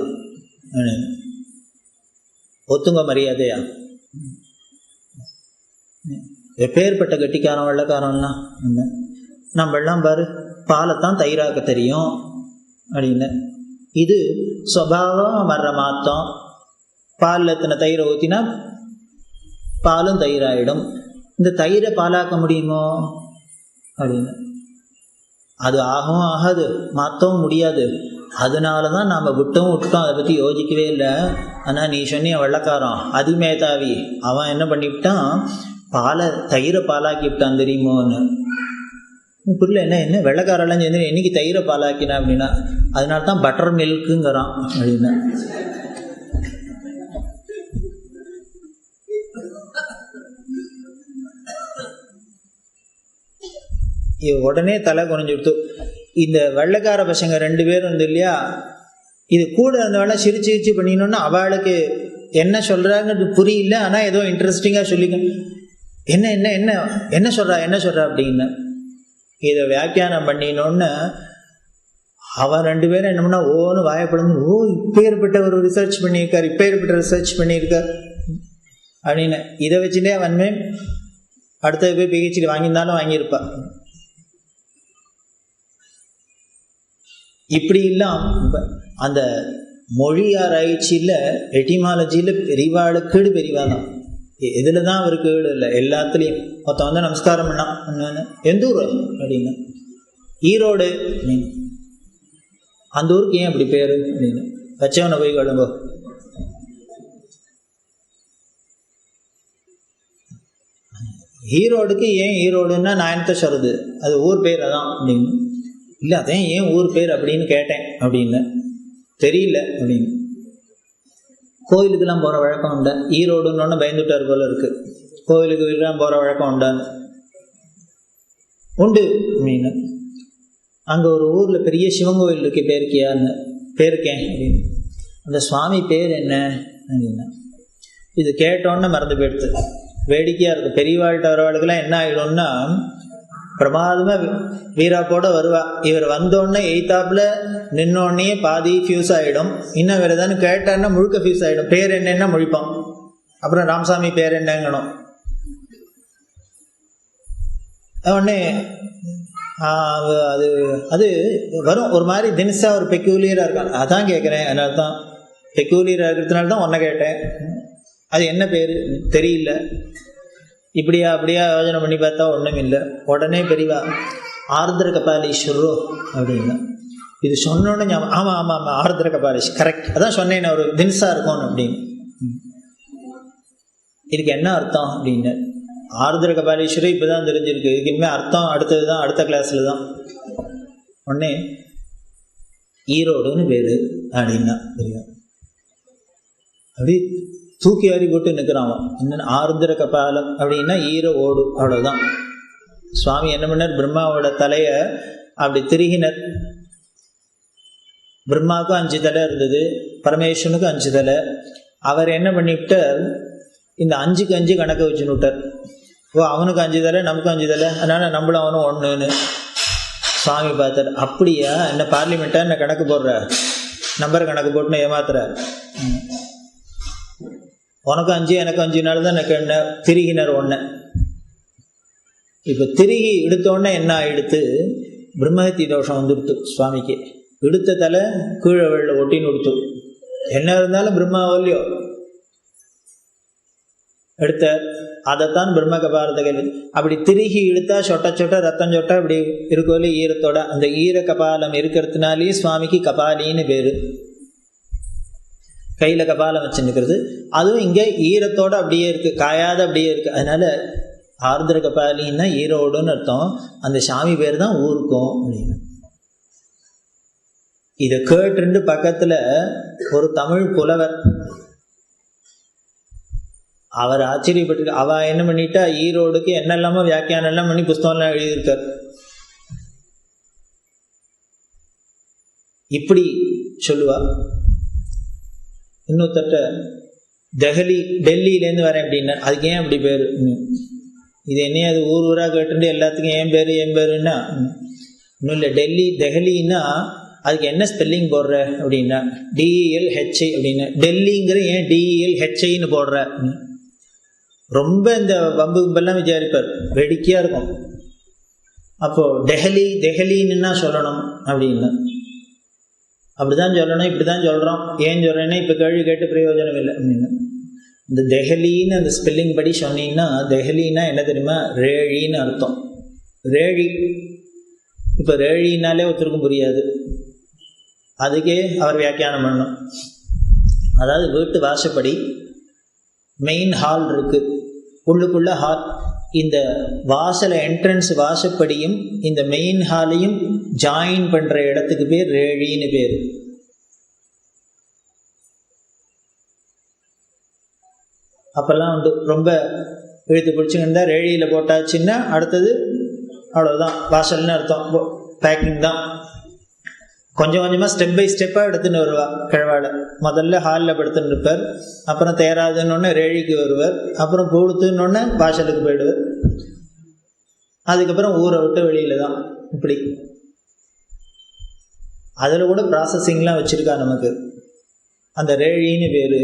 Speaker 1: ஒத்துங்க மரியாதையா. எப்பேற்பட்ட கெட்டிக்காரன் வெள்ளைக்காரன்னா, நம்மளாம் பாரு பாலைத்தான் தயிராக்க தெரியும் அப்படின்னு. இது சுபாவம் வர்ற மாற்றம். பாலில் எத்தனை தயிரை ஊற்றினா பாலும் தயிராயிடும். இந்த தயிரை பாலாக்க முடியுமோ அப்படின்னு, அது ஆகவும் ஆகாது, மாற்றவும் முடியாது. அதனால தான் நாம் விட்டோம், அதை பற்றி யோசிக்கவே இல்லை. ஆனால் நீ சொன்னிய வெள்ளக்காரன் அதிமேதாவி, அவன் என்ன பண்ணிவிட்டான், தயிரை பாலாக்கிவிட்டான் தெரியுமோன்னு. புரியல, என்ன வெள்ளைக்காரெல்லாம் சேர்ந்து என்னைக்கு தயிரை பாலாக்கினா அப்படின்னா, அதனால தான் பட்டர் மில்க்குங்கிறான் அப்படின்னா. உடனே தலை குறைஞ்சிடுத்து. இந்த வெள்ளைக்கார பசங்க 2 பேரும் இருந்து இல்லையா, இது கூட இருந்தவள சிரிச்சு சிரிச்சு பண்ணினோன்னா அவளுக்கு என்ன சொல்றாங்கிறது புரியல. ஆனால் ஏதோ இன்ட்ரெஸ்டிங்காக சொல்லிக்கணும். என்ன என்ன என்ன என்ன சொல்றா அப்படின்னு இதை வியாக்கியானம் பண்ணினோன்னு அவன் 2 பேரும் என்ன பண்ணா, ஓன்னு வாயப்படுங்க, ஓ இப்பேற்பட்ட ஒரு ரிசர்ச் பண்ணியிருக்கார் அப்படின்னு. இதை வச்சுட்டே அவன்மே அடுத்தது போய் பிஹெச்டி வாங்கியிருந்தாலும் வாங்கியிருப்பா. இப்படி இல்லாம் அந்த மொழி ஆராய்ச்சியில் எட்டிமாலஜியில் பெரியவாளு கீடு பெரியவா தான். இதில் தான் அவருக்கு கீடு இல்லை, எல்லாத்துலேயும். மொத்தம் வந்து நமஸ்காரம் பண்ணான். எந்த ஊர் அப்படின்னு, ஈரோடு அப்படின்னு. அந்த ஊருக்கு ஏன் அப்படி பேர் அப்படின்னு வச்சவனை போய் கழுங்கோ. ஈரோடுக்கு ஏன் ஈரோடுன்னா நான் என்னத்த சொல்றது, அது ஊர் பேர் அதான் அப்படின்னு. இல்லை அதான் ஏன் ஊர் பேர் அப்படின்னு கேட்டேன் அப்படின்னு. தெரியல அப்படின்னு. கோயிலுக்கெல்லாம் போகிற வழக்கம் உண்டா? ஈரோடுன்னு பயந்துட்டார் போல இருக்கு. கோயிலுக்கெல்லாம் போகிற வழக்கம் உண்டான்னு உண்டு அப்படின்னு. அங்கே ஒரு ஊரில் பெரிய சிவன் கோயில் இருக்கு, பேருக்கியான்னு. பேருக்கேன் அப்படின்னு. அந்த சுவாமி பேர் என்ன அப்படின்னா, இது கேட்டோன்னு மறந்து போயிடுது. வேடிக்கையாக இருக்கும். பெரியவாழ்கிட்ட வரவாளுக்கெல்லாம் என்ன ஆகிடும்னா, பிரமாதமாக வீராப்போட வருவா. இவர் வந்தோடனே எய்த்தாப்புல நின்னோடனே பாதி ஃபியூஸ் ஆகிடும். இன்னும் வேறு எதாவது கேட்டான்னா முழுக்க ஃபியூஸ் ஆகிடும். பேர் என்னன்னா முழிப்பான். அப்புறம் ராமசாமி பேர் என்னங்கணும். உடனே அது அது வரும் ஒரு மாதிரி தினசா ஒரு பெக்யூலியராக இருக்கான். அதான் கேட்குறேன். அதனால தான் பெக்யூலியராக இருக்கிறதுனால தான் உன்னை கேட்டேன். அது என்ன பேர் தெரியல. இப்படியா அப்படியா யோஜனை பண்ணி பார்த்தா ஒன்றும் இல்லை. உடனே பெரியவா ஆர்திர கபாலீஸ்வரோ அப்படின்னா. இது சொன்னோன்னு ஆமாம் ஆர்திர கபாலீஸ்வர் கரெக்ட், அதான் சொன்னேன் ஒரு தினசா இருக்கும் அப்படின்னு. இதுக்கு என்ன அர்த்தம் அப்படின்னு, ஆர்திர கபாலீஸ்வரர் இப்போ தான் தெரிஞ்சிருக்கு. இதுக்கு இனிமேல் அர்த்தம் அடுத்தது தான், அடுத்த கிளாஸில் தான். உடனே ஈரோடுன்னு பேர் அப்படின்னா பெரியவா அப்படி தூக்கி அறி போட்டு நிற்கிறான். என்னென்ன ஆர்திர கபாலம் அப்படின்னா ஈர ஓடு, அவ்வளோதான். சுவாமி என்ன பண்ணார், பிரம்மாவோட தலையை அப்படி திருகினர். பிரம்மாவுக்கும் 5 தலை இருந்தது, பரமேஸ்வரனுக்கும் 5 தலை. அவர் என்ன பண்ணிவிட்டார், இந்த 5க்கு 5 கணக்கு வச்சுன்னு விட்டார். ஓ அவனுக்கு 5 தலை நமக்கும் 5 தலை, அதனால நம்மளும் அவனும் ஒன்றுன்னு. சுவாமி பார்த்தார், அப்படியா என்ன பார்லிமெண்ட்டாக என்ன கணக்கு போடுற, நம்பர் கணக்கு போட்டுன்னு ஏமாத்துற. உனக்கு 5 எனக்கு 5 தான் எனக்கு என்ன திருகினர் ஒன்று. இப்போ திருகி எடுத்தோடனே என்ன ஆகிடுத்து, பிரம்மஹத்தி தோஷம் வந்துடுத்து சுவாமிக்கு. எடுத்த தலை கீழே வெள்ள ஒட்டின்னு கொடுத்து. என்ன இருந்தாலும் பிரம்மாவல்லையோ எடுத்த, அதைத்தான் பிரம்ம கபாலத்தை கேள்வி. அப்படி திருகி இழுத்தா சொட்ட சொட்ட ரத்தம் சொட்ட அப்படி இருக்கோல ஈரத்தோட. அந்த ஈர கபாலம் இருக்கிறதுனாலே சுவாமிக்கு கபாலின்னு பேரு. கையில் கபாலம் வச்சுருக்கிறது, அதுவும் இங்கே ஈரத்தோடு அப்படியே இருக்குது, காயாத அப்படியே இருக்குது. அதனால ஆர்திர கபாலின்னா ஈரோடுன்னு அர்த்தம். அந்த சாமி பேர் தான் ஊருக்கும் அப்படின்னு. இதை கேட்டு பக்கத்தில் ஒரு தமிழ் புலவர், அவர் ஆச்சரியப்பட்டு அவ என்ன பண்ணிட்டா, ஈரோடுக்கு என்னெல்லாமோ வியாக்கியானம் எல்லாம் பண்ணி புஸ்தகம்லாம் எழுதியிருக்கார். இப்படி சொல்லுவா. இன்னொருத்தட்ட டெல்லியிலேருந்து வரேன் அப்படின்னா, அதுக்கு ஏன் அப்படி பேர், இது என்னையும் அது ஊர் ஊராக கேட்டுட்டு எல்லாத்துக்கும் ஏன் பேருன்னா இன்னும் இல்லை. தெஹலின்னா அதுக்கு என்ன ஸ்பெல்லிங் போடுற அப்படின்னா DELHI அப்படின்னா, டெல்லிங்கிற ஏன் DELHIன்னு போடுற. ரொம்ப இந்த வம்பு கும்பெல்லாம் விசாரிப்பார், வேடிக்கையாக இருக்கும். அப்போது டெஹலின்னா சொல்லணும் அப்படின்னா, அப்படிதான் சொல்லணும், இப்படிதான் சொல்கிறோம், ஏன் சொல்கிறேன்னா இப்போ கேள்வி கேட்டு பிரயோஜனம் இல்லை அப்படின்னு. இந்த தெஹலின்னு அந்த ஸ்பெல்லிங் படி சொன்னீங்கன்னா, தெஹலின்னா என்ன தெரியுமா, ரேழின்னு அர்த்தம். ரேழி, இப்போ ரேழினாலே ஒருத்தருக்கும் புரியாது, அதுக்கே அவர் வியாக்கியானம் பண்ணணும். அதாவது வீட்டு வாசப்படி மெயின் ஹால் இருக்குது, உள்ளுக்குள்ள ஹால், இந்த வாசலை என்ட்ரன்ஸ் வாசப்படியும் இந்த மெயின் ஹாலையும் ஜாயின் பண்ணுற இடத்துக்கு பேர் ரேழின்னு பேர். அப்போல்லாம் வந்து ரொம்ப இழுத்து பிடிச்சிங்கன்னா ரேழியில் போட்டாச்சுன்னா அடுத்தது அவ்வளோதான் வாசல்னு அர்த்தம், பேக்கிங் தான். கொஞ்சம் கொஞ்சமாக ஸ்டெப் பை ஸ்டெப்பாக எடுத்துன்னு வருவா கிழவாட. முதல்ல ஹாலில் படுத்துன்னு இருப்பார், அப்புறம் தேராதுன்னொன்னே ரேழிக்கு வருவார், அப்புறம் பூடுத்துன்னொன்னே வாசலுக்கு போயிடுவார், அதுக்கப்புறம் ஊரை விட்டு வெளியில் தான். இப்படி அதில் கூட ப்ராசஸிங்லாம் வச்சுருக்கா நமக்கு. அந்த ரேழின்னு பேர்,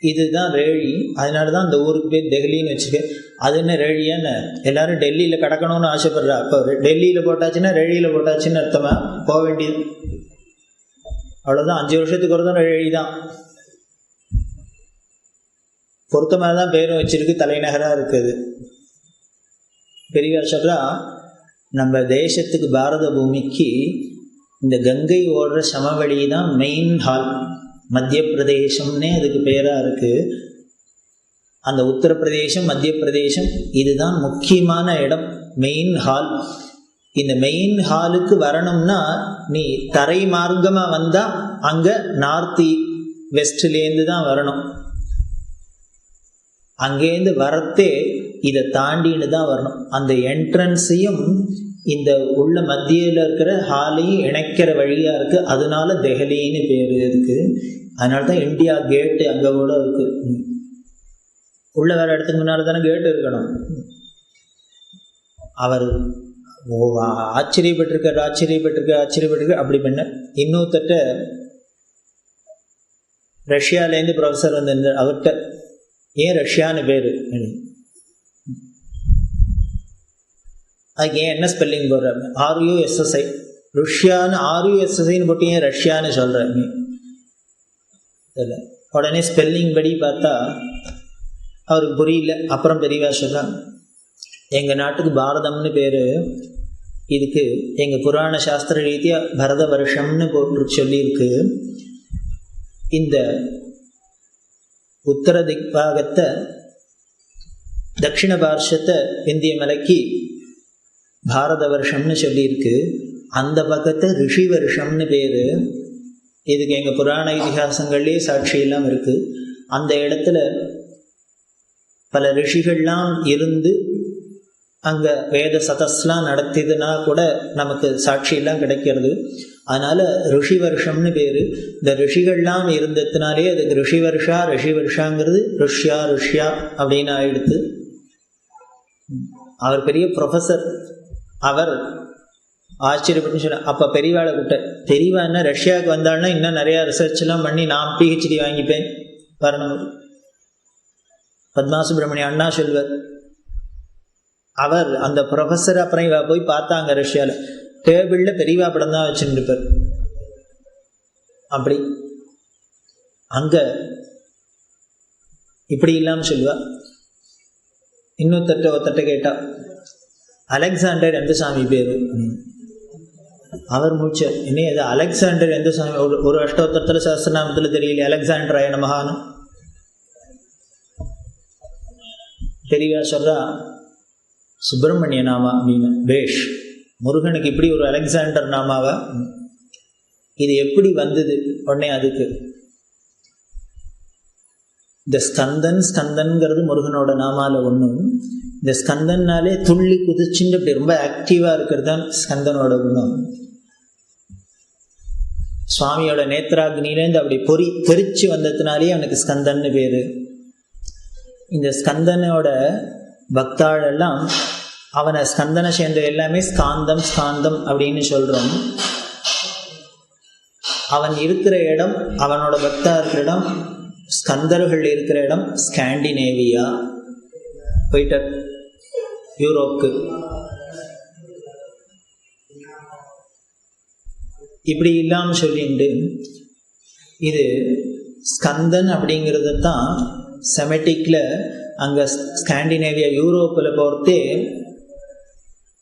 Speaker 1: இதுதான் ரேழி. அதனால தான் அந்த ஊருக்கு பேர் டெல்லின்னு வச்சுருக்கேன். அது என்ன ரேழியான்னு எல்லாரும் டெல்லியில் கிடக்கணும்னு ஆசைப்படுறா. இப்போ டெல்லியில் போட்டாச்சுன்னா ரேழியில் போட்டாச்சுன்னு அர்த்தமா, போக வேண்டியது அவ்வளோதான். 5 வருஷத்துக்கு ஒரு தான் ரேழி தான். பொருத்தமாக தான் பேரும் வச்சிருக்கு, தலைநகராக இருக்குது. பெரியவா சொல்கிறா, நம்ம தேசத்துக்கு பாரத பூமிக்கு இந்த கங்கை ஓடுற சமவெளி தான் மெயின் ஹால். மத்திய பிரதேசம்னே அதுக்கு பேராக இருக்குது. அந்த உத்தரப்பிரதேசம், மத்திய பிரதேசம், இதுதான் முக்கியமான இடம், மெயின் ஹால். இந்த மெயின் ஹாலுக்கு வரணும்னா நீ தரை மார்க்கமாக வந்தால் அங்கே நார்த் வெஸ்ட்லேருந்து தான் வரணும். அங்கேருந்து வரத்தே இதை தாண்டின்னு தான் வரணும். அந்த என்ட்ரன்ஸையும் இந்த உள்ள மத்தியில் இருக்கிற ஹாலையும் இணைக்கிற வழியாக இருக்குது. அதனால தெஹலின்னு பேர் இருக்குது. அதனால தான் இந்தியா கேட்டு அங்கே கூட இருக்குது. உள்ள வேற இடத்துக்கு முன்னால் தானே கேட்டு இருக்கணும். அவர் ஆச்சரியப்பட்டிருக்க அப்படி பண்ண. இன்னொருத்தட்ட ரஷ்யாலேருந்து ப்ரொஃபஸர் வந்து அவர்கிட்ட ஏன் ரஷ்யான்னு பேர், அதுக்கு ஏன் என்ன ஸ்பெல்லிங் போடுறாரு, RUSSI, ருஷ்யான்னு RUSSIன்னு போட்டு ஏன் ரஷ்யான்னு சொல்கிறேன் நீ இல்லை. உடனே ஸ்பெல்லிங் படி பார்த்தா அவருக்கு புரியல. அப்புறம் பெரியவா சொல்கிறாங்க, எங்கள் நாட்டுக்கு பாரதம்னு பேர், இதுக்கு எங்கள் புராண சாஸ்திர ரீதியாக பரத வருஷம்னு போட்டு சொல்லியிருக்கு. இந்த உத்தர திக்பாகத்தை, தட்சிண பார்ஷத்தை இந்திய மலைக்கு பாரத வருஷம்னு சொல்லியிருக்கு. அந்த பக்கத்தை ரிஷி வருஷம்னு பேர். இதுக்கு எங்கள் புராண இதிகாசங்கள்லேயே சாட்சியெல்லாம் இருக்குது. அந்த இடத்துல பல ரிஷிகள்லாம் இருந்து அங்கே வேத சதஸ்லாம் நடத்தியதுன்னா கூட நமக்கு சாட்சியெல்லாம் கிடைக்கிறது. அதனால் ரிஷி வருஷம்னு பேர். இந்த ரிஷிகள்லாம் இருந்ததுனாலே அதுக்கு ரிஷி வருஷாங்கிறது ருஷ்யா அப்படின்னு ஆயிடுத்து. அவர் பெரிய ப்ரொஃபஸர். அவர் ஆச்சரியப்பட்டு சொன்னார். அப்போ பெரியவாளை கூப்பிட்ட, பெரியவா என்ன ரஷ்யாவுக்கு வந்தாள்னா இன்னும் நிறையா ரிசர்ச்லாம் பண்ணி நான் PhD வாங்கிப்பேன் வரணும். பத்மா சுப்பிரமணியம் அண்ணா சொல்வர். அவர் அந்த ப்ரொஃபஸர் அப்புறம் இவ போய் பார்த்தாங்க ரஷ்யாவில். டேபிளில் பெரியவா படம் தான் வச்சுருப்பார். அப்படி அங்கே இப்படி இல்லாமல் சொல்லுவா. ஒருத்தட்ட கேட்டா, அலெக்சாண்டர் எந்த சாமி பேர்? அவர் முடிச்சார், இன்னும் இது அலெக்சாண்டர் எந்த சாமி, ஒரு அஷ்டோத்தரத்தில் சஹஸ்ரநாமத்தில் தெரியல அலெக்சாண்டராய நமஹான்னு. பெரியவா சொல்றா, சுப்பிரமணிய நாமா அப்படின்னு. பேஷ், முருகனுக்கு இப்படி ஒரு அலெக்சாண்டர் நாமாவா? இது எப்படி வந்தது? உடனே அதுக்கு இந்த ஸ்கந்தன்கிறது முருகனோட நாமால ஒன்றும். இந்த ஸ்கந்தன்னாலே துள்ளி குதிச்சுட்டு அப்படி ரொம்ப ஆக்டிவாக இருக்கிறது தான் ஸ்கந்தனோட குணம். சுவாமியோட நேத்ராக்னிலேருந்து அப்படி தெரிச்சு வந்ததுனாலே அவனுக்கு ஸ்கந்தன்னு பேர். இந்த ஸ்கந்தனோட பக்தாளெல்லாம் அவனை ஸ்கந்தனை சேர்ந்த எல்லாமே ஸ்காந்தம் அப்படின்னு சொல்கிறோம். அவன் இருக்கிற இடம், அவனோட பக்தா இருக்கிற இடம், ஸ்கந்தர்கள் இருக்கிற இடம் ஸ்காண்டினேவியா. போயிட்டார் யூரோப்புக்கு. இப்படி இல்லாமல் சொல்லிண்டு இது ஸ்கந்தன் அப்படிங்கிறது தான் செமெட்டிக்கில் அங்கே ஸ்காண்டினேவியா யூரோப்பில் பொறுத்தே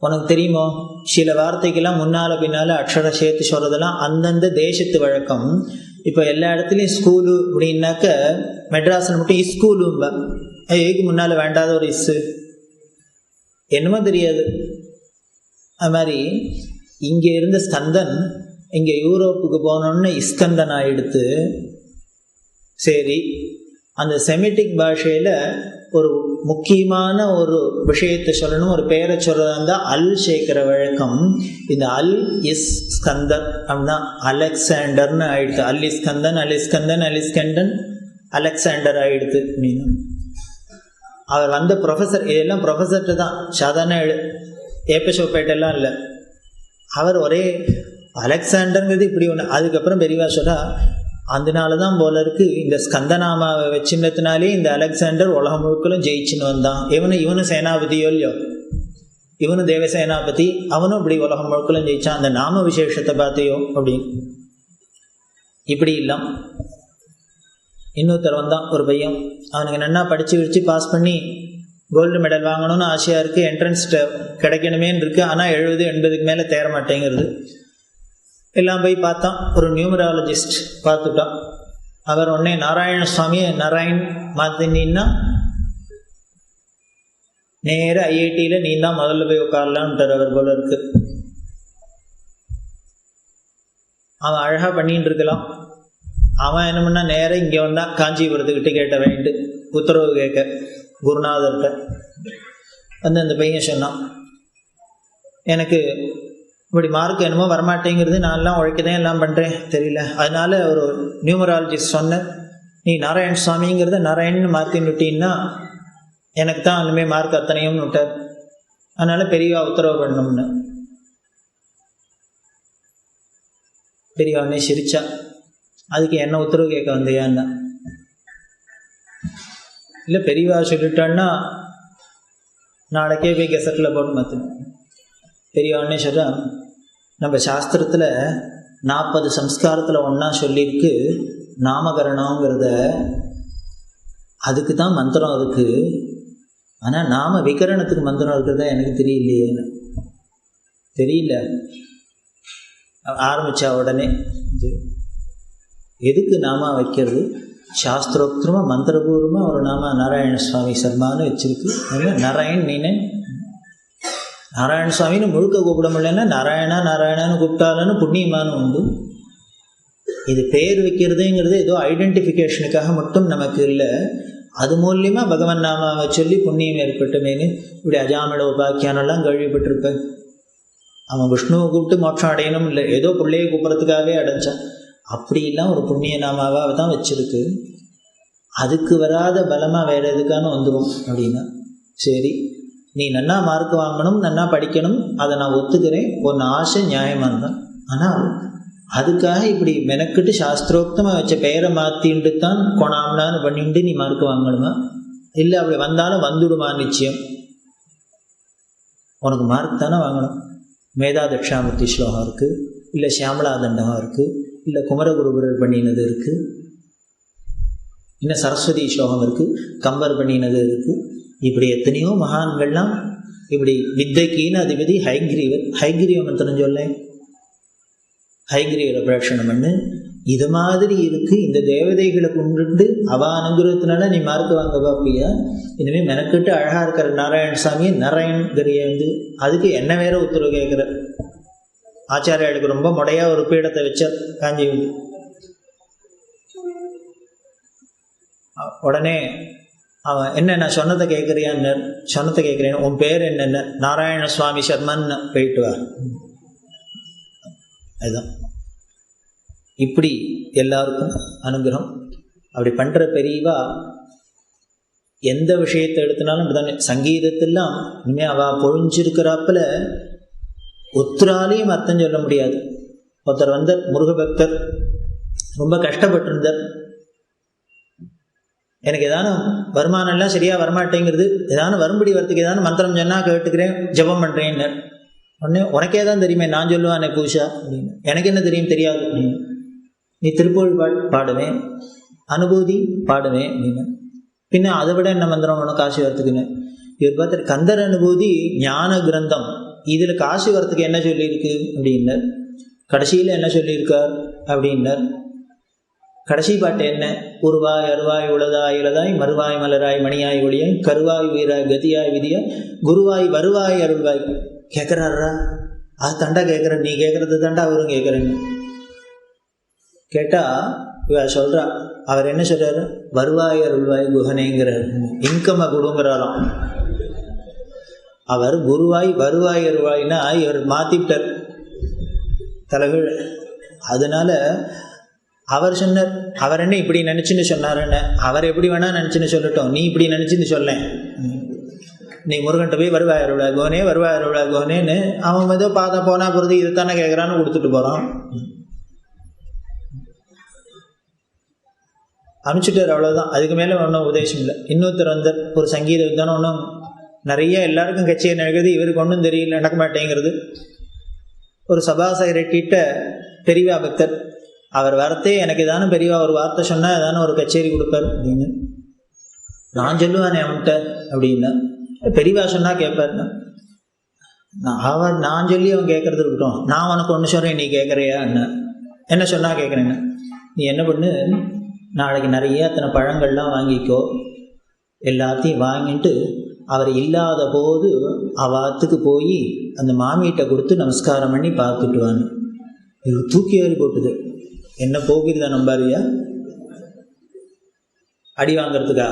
Speaker 1: உனக்கு தெரியுமோ சில வார்த்தைக்கெல்லாம் முன்னால் பின்னால் அக்ஷரம் சேர்த்து சொல்கிறதெல்லாம் அந்தந்த தேசத்து வழக்கம். இப்போ எல்லா இடத்துலையும் ஸ்கூலு அப்படின்னாக்க மெட்ராஸில் மட்டும் இஸ்கூலும்ப ஏக்கு முன்னால் வேண்டாத ஒரு இஸ்ஸு என்னமோ தெரியாது. அது மாதிரி இங்கே இருந்த ஸ்கந்தன் இங்கே யூரோப்புக்கு போனோன்னு இஸ்கந்தன் ஆகிடுத்து. சரி, அந்த செமிட்டிக் பாஷையில் ஒரு முக்கியமான ஒரு விஷயத்தை சொல்லணும், ஒரு பெயரை சொல்கிறதா இருந்தால் அல் சேர்க்கிற வழக்கம். இந்த அல் இஸ் ஸ்கந்தன் அப்படின்னா அலெக்சாண்டர்னு ஆயிடுது. அல் இஸ்கந்தன், அலிஸ்கந்தன், அலிஸ்கண்டன், அலெக்சாண்டர் ஆகிடுது அப்படின்னு. அவர் வந்த ப்ரொஃபஸர், இதெல்லாம் ப்ரொஃபஸர்கிட்ட தான், சாதாரண ஏப்பசோப்பேட்டெல்லாம் இல்லை. அவர் ஒரே அலெக்சாண்டருங்கிறது இப்படி ஒன்று. அதுக்கப்புறம் பெரியவா சொல்கிறா, அதனால தான் போல இருக்கு இந்த ஸ்கந்தநாமாவை வச்சிருந்ததுனாலே இந்த அலெக்சாண்டர் உலகம் முழுக்களும் ஜெயிச்சுன்னு வந்தான். இவனும் சேனாபதியோ இல்லையோ, இவனும் தேவசேனாபதி, அவனும் இப்படி உலகம் முழுக்களும் ஜெயிச்சான், அந்த நாம விசேஷத்தை பார்த்தையோ அப்படின்னு. இப்படி இல்லாம் இன்னொருத்தர் வந்தான், ஒரு பையன். அவனுக்கு நல்லா படித்து வச்சு பாஸ் பண்ணி கோல்டு மெடல் வாங்கணும்னு ஆசையாக இருக்குது, என்ட்ரன்ஸ் கிடைக்கணுமேன்னு இருக்குது. ஆனால் 70-80க்கு மேலே தேர மாட்டேங்கிறது. எல்லாம் போய் பார்த்தான், ஒரு நியூமராலஜிஸ்ட் பார்த்துட்டான். அவர் உடனே நாராயண சுவாமியை நாராயண் மாத்தினா நேர ஐஐடியில் நீ தான் முதல்ல போய் உட்காரலான்ட்டார் அவர் போல இருக்கு. அவன் அழகாக பண்ணிட்டு இருக்கலாம். அவன் என்ன பண்ணா நேரம் இங்கே வந்தான், காஞ்சிபுரத்துக்கிட்ட கேட்ட வேண்டு உத்தரவு கேட்க குருநாதர்கிட்ட வந்து அந்த பையன் சொன்னான், எனக்கு இப்படி மார்க் என்னமோ வரமாட்டேங்கிறது, நான்லாம் உழைக்கதான் எல்லாம் பண்ணுறேன் தெரியல. அதனால ஒரு நியூமராலஜிஸ்ட் சொன்னேன், நீ நாராயண சுவாமிங்கிறத நாராயணன்னு மாற்றின்னு விட்டீங்கன்னா எனக்கு தான் அந்தமாரி மார்க் அத்தனையும்னு விட்டார். அதனால பெரியவா உத்தரவு பண்ணணும்னு. பெரியவானே சிரிச்சா, அதுக்கு என்ன உத்தரவு கேட்க வந்தியான்னா, இல்லை பெரியவா சொல்லிட்டான்னா நாளைக்கே போய் கெசட்டில் போட்டு மாற்றணும். பெரியவானே சொல்கிறா, நம்ம சாஸ்திரத்தில் 40 சம்ஸ்காரத்தில் ஒன்றா சொல்லியிருக்கு நாமகரணங்கிறத. அதுக்கு தான் மந்திரம் இருக்குது, ஆனால் நாம விகரணத்துக்கு மந்திரம் இருக்கிறதா எனக்கு தெரியலையேன்னு. தெரியல ஆரம்பித்தா உடனே எதுக்கு நாம வைக்கிறது, சாஸ்திரோக்தமாக மந்திரபூர்வமாக ஒரு நாம நாராயண சுவாமி சர்மான்னு வச்சிருக்கு. நாராயண் நீனே நாராயண சுவாமின்னு முழுக்க கூப்பிட முடியலன்னா நாராயணா நாராயணான்னு கூப்பிட்டாலும் புண்ணியமானு உண்டு. இது பேர் வைக்கிறதுங்கிறது ஏதோ ஐடென்டிஃபிகேஷனுக்காக மட்டும் நமக்கு இல்லை, அது மூலியமாக பகவான் நாமாவை சொல்லி புண்ணியம் ஏற்பட்டுமேனு இப்படி அஜாமிட உபாக்கியானெல்லாம் கேள்விப்பட்டிருப்பேன். அவன் விஷ்ணுவை கூப்பிட்டு மோட்சம் அடையணும் இல்லை, ஏதோ பிள்ளையை கூப்பிட்றதுக்காகவே அடைஞ்சான். அப்படிலாம் ஒரு புண்ணிய நாமாவாக தான் வச்சிருக்கு. அதுக்கு வராத பலமாக வேறு எதுக்கான வந்துடும் அப்படின்னா, சரி நீ நன்னா மார்க் வாங்கணும், நன்னா படிக்கணும், அதை நான் ஒத்துக்கிறேன், ஒன்று ஆசை நியாயமாக தான். ஆனால் அதுக்காக இப்படி மெனக்கிட்டு சாஸ்திரோக்தமாக வச்ச பெயரை மாற்றிட்டு தான் கொணாம்னான்னு பண்ணிட்டு நீ மார்க் வாங்கணுமா? இல்லை அப்படி வந்தாலும் வந்துடுமா நிச்சயம்? உனக்கு மார்க் தானே வாங்கணும். மேதா தட்சாமூர்த்தி ஸ்லோகம் இருக்குது, இல்லை சியாமலா தண்டகம் இருக்குது, இல்லை குமரகுருபரர் பண்ணினது இருக்குது, இன்னும் சரஸ்வதி ஸ்லோகம் இருக்குது, கம்பர் பண்ணினது இருக்குது. இப்படி எத்தனையோ மகான்கள்லாம் இப்படி வித்தைக்கின்னு அதிபதி ஹைகிரீவ மந்திரம் சொல்ல, ஹைகிரீவ பிரேஷனம் பண்ணு. இது மாதிரி இருக்குது. இந்த தேவதைகளை கொண்டுட்டு அவ அனுகிரகத்தினால நீ மார்க் வாங்க பார்ப்பியா? இனிமேல் மெனக்கிட்டு அழகாக இருக்கிற நாராயணசாமியை நாராயண்கிரிய வந்து அதுக்கு என்ன வேற உத்தரவு கேட்குற? ஆச்சாரியாளுக்கு ரொம்ப முடையாக ஒரு பீடத்தை வச்சார் காஞ்சி. உடனே அவன் என்ன, நான் சொன்னதை கேட்குறியான்னு, சொன்னதை கேட்குறேன், உன் பேர் என்னென்ன? நாராயண சுவாமி சர்மன்னு போயிட்டு வா. அதுதான் இப்படி எல்லாருக்கும் அனுகிரகம். அப்படி பண்ணுற பெரியவா எந்த விஷயத்தை எடுத்தினாலும் அப்படிதானே. சங்கீதத்தெல்லாம் இனிமேல் அவள் பொழிஞ்சிருக்கிறாப்புல ஒத்துராலையும் அர்த்தம் சொல்ல முடியாது. ஒருத்தர் வந்த முருகபக்தர் ரொம்ப கஷ்டப்பட்டிருந்தார். எனக்கு ஏதான வருமானம்லாம் சரியாக வரமாட்டேங்கிறது, ஏதான வரும்படி வரத்துக்கு ஏதான மந்திரம் சொன்னால் கேட்டுக்கிறேன், ஜபம் பண்ணுறேன்னு. உடனே உனக்கே தான் தெரியுமே, நான் சொல்லுவானே பூஷா அப்படின்னு. எனக்கு என்ன தெரியும், தெரியாது அப்படின்னு. நீ திருப்புகழ் பாடுவேன், அனுபூதி பாடுவேன் அப்படின்னு. பின்ன அதை விட என்ன மந்திரம் வேணும் காசி வரத்துக்குன்னு? இவர் பார்த்துட்டு கந்தர் அனுபூதி ஞான கிரந்தம், இதில் காசி வரத்துக்கு என்ன சொல்லியிருக்கு அப்படின்னார். கடைசியில் என்ன சொல்லியிருக்கார் அப்படின்னார். கடைசி பாட்டு என்ன? உருவாய் அருவாய் உளதாய் இளதாய் மறுவாய் மலராய் மணியாய் ஒளியாய் கருவாய் உயிராய் கதியாய் விதியாய் குருவாய் வருவாய் அருள்வாய். கேட்குறாரா? அது தாண்டா கேட்குற, நீ கேட்குறது தாண்டா அவரும் கேட்குறேன்னு கேட்டா இவ சொல்றா. அவர் என்ன சொல்றாரு? வருவாய் அருள்வாய் குஹனேங்கிறார். இன்கம்மை கொடுங்கிறாராம். அவர் குருவாய் வருவாய் அருள்வாய்னா இவர் மாத்திட்டார் தலைகள். அதனால அவர் சொன்னார். அவர் என்ன இப்படி நினைச்சுன்னு சொன்னாருன்னு? அவர் எப்படி வேணா நினைச்சுன்னு சொல்லட்டும், நீ இப்படி நினைச்சுன்னு சொல்ல. நீ முருகன்ட்ட போய் வருவாய் அருள்வாய் கோனே வருவாய் அருள்வாய் கோனேன்னு அவன் ஏதோ பார்த்தா போனா பொறுத்து இது தானே கேட்குறான்னு கொடுத்துட்டு போறான், அனுப்பிச்சுட்டார். அவ்வளோதான். அதுக்கு மேலே ஒன்றும் உபதேசம் இல்லை. இன்னொருத்தர் வந்தார், ஒரு சங்கீத வித்தானம். ஒன்றும் நிறைய எல்லாருக்கும் கட்சியை நடக்குது, இவருக்கு ஒன்றும் தெரியல, நடக்க மாட்டேங்கிறது. ஒரு சபாசகர்கிட்ட பெரியவா பக்தர், அவர் வரத்தே எனக்கு தானே பெரியவா ஒரு வார்த்தை சொன்னால் ஏதானே ஒரு கச்சேரி கொடுப்பார் அப்படின்னு. நான் சொல்லுவானே அவன்கிட்ட அப்படின்னா. பெரியவா சொன்னால் கேட்பார்னா. நான் சொல்லி அவன் கேட்கறது இருக்கட்டும், நான் உனக்கு ஒன்று சொல்கிறேன், நீ கேட்குறியா என்ன சொன்னால் கேட்குறேன்னா, நீ என்ன பண்ணு, நாளைக்கு நிறைய அத்தனை பழங்கள்லாம் வாங்கிக்கோ, எல்லாத்தையும் வாங்கிட்டு அவர் இல்லாத போது அவாத்துக்கு போய் அந்த மாமியிட்ட கொடுத்து நமஸ்காரம் பண்ணி பார்த்துட்டு வான்னு. இவர் தூக்கி ஏறி போட்டுது. என்ன போகிறதா நம்பாரியா அடி வாங்கிறதுக்கா?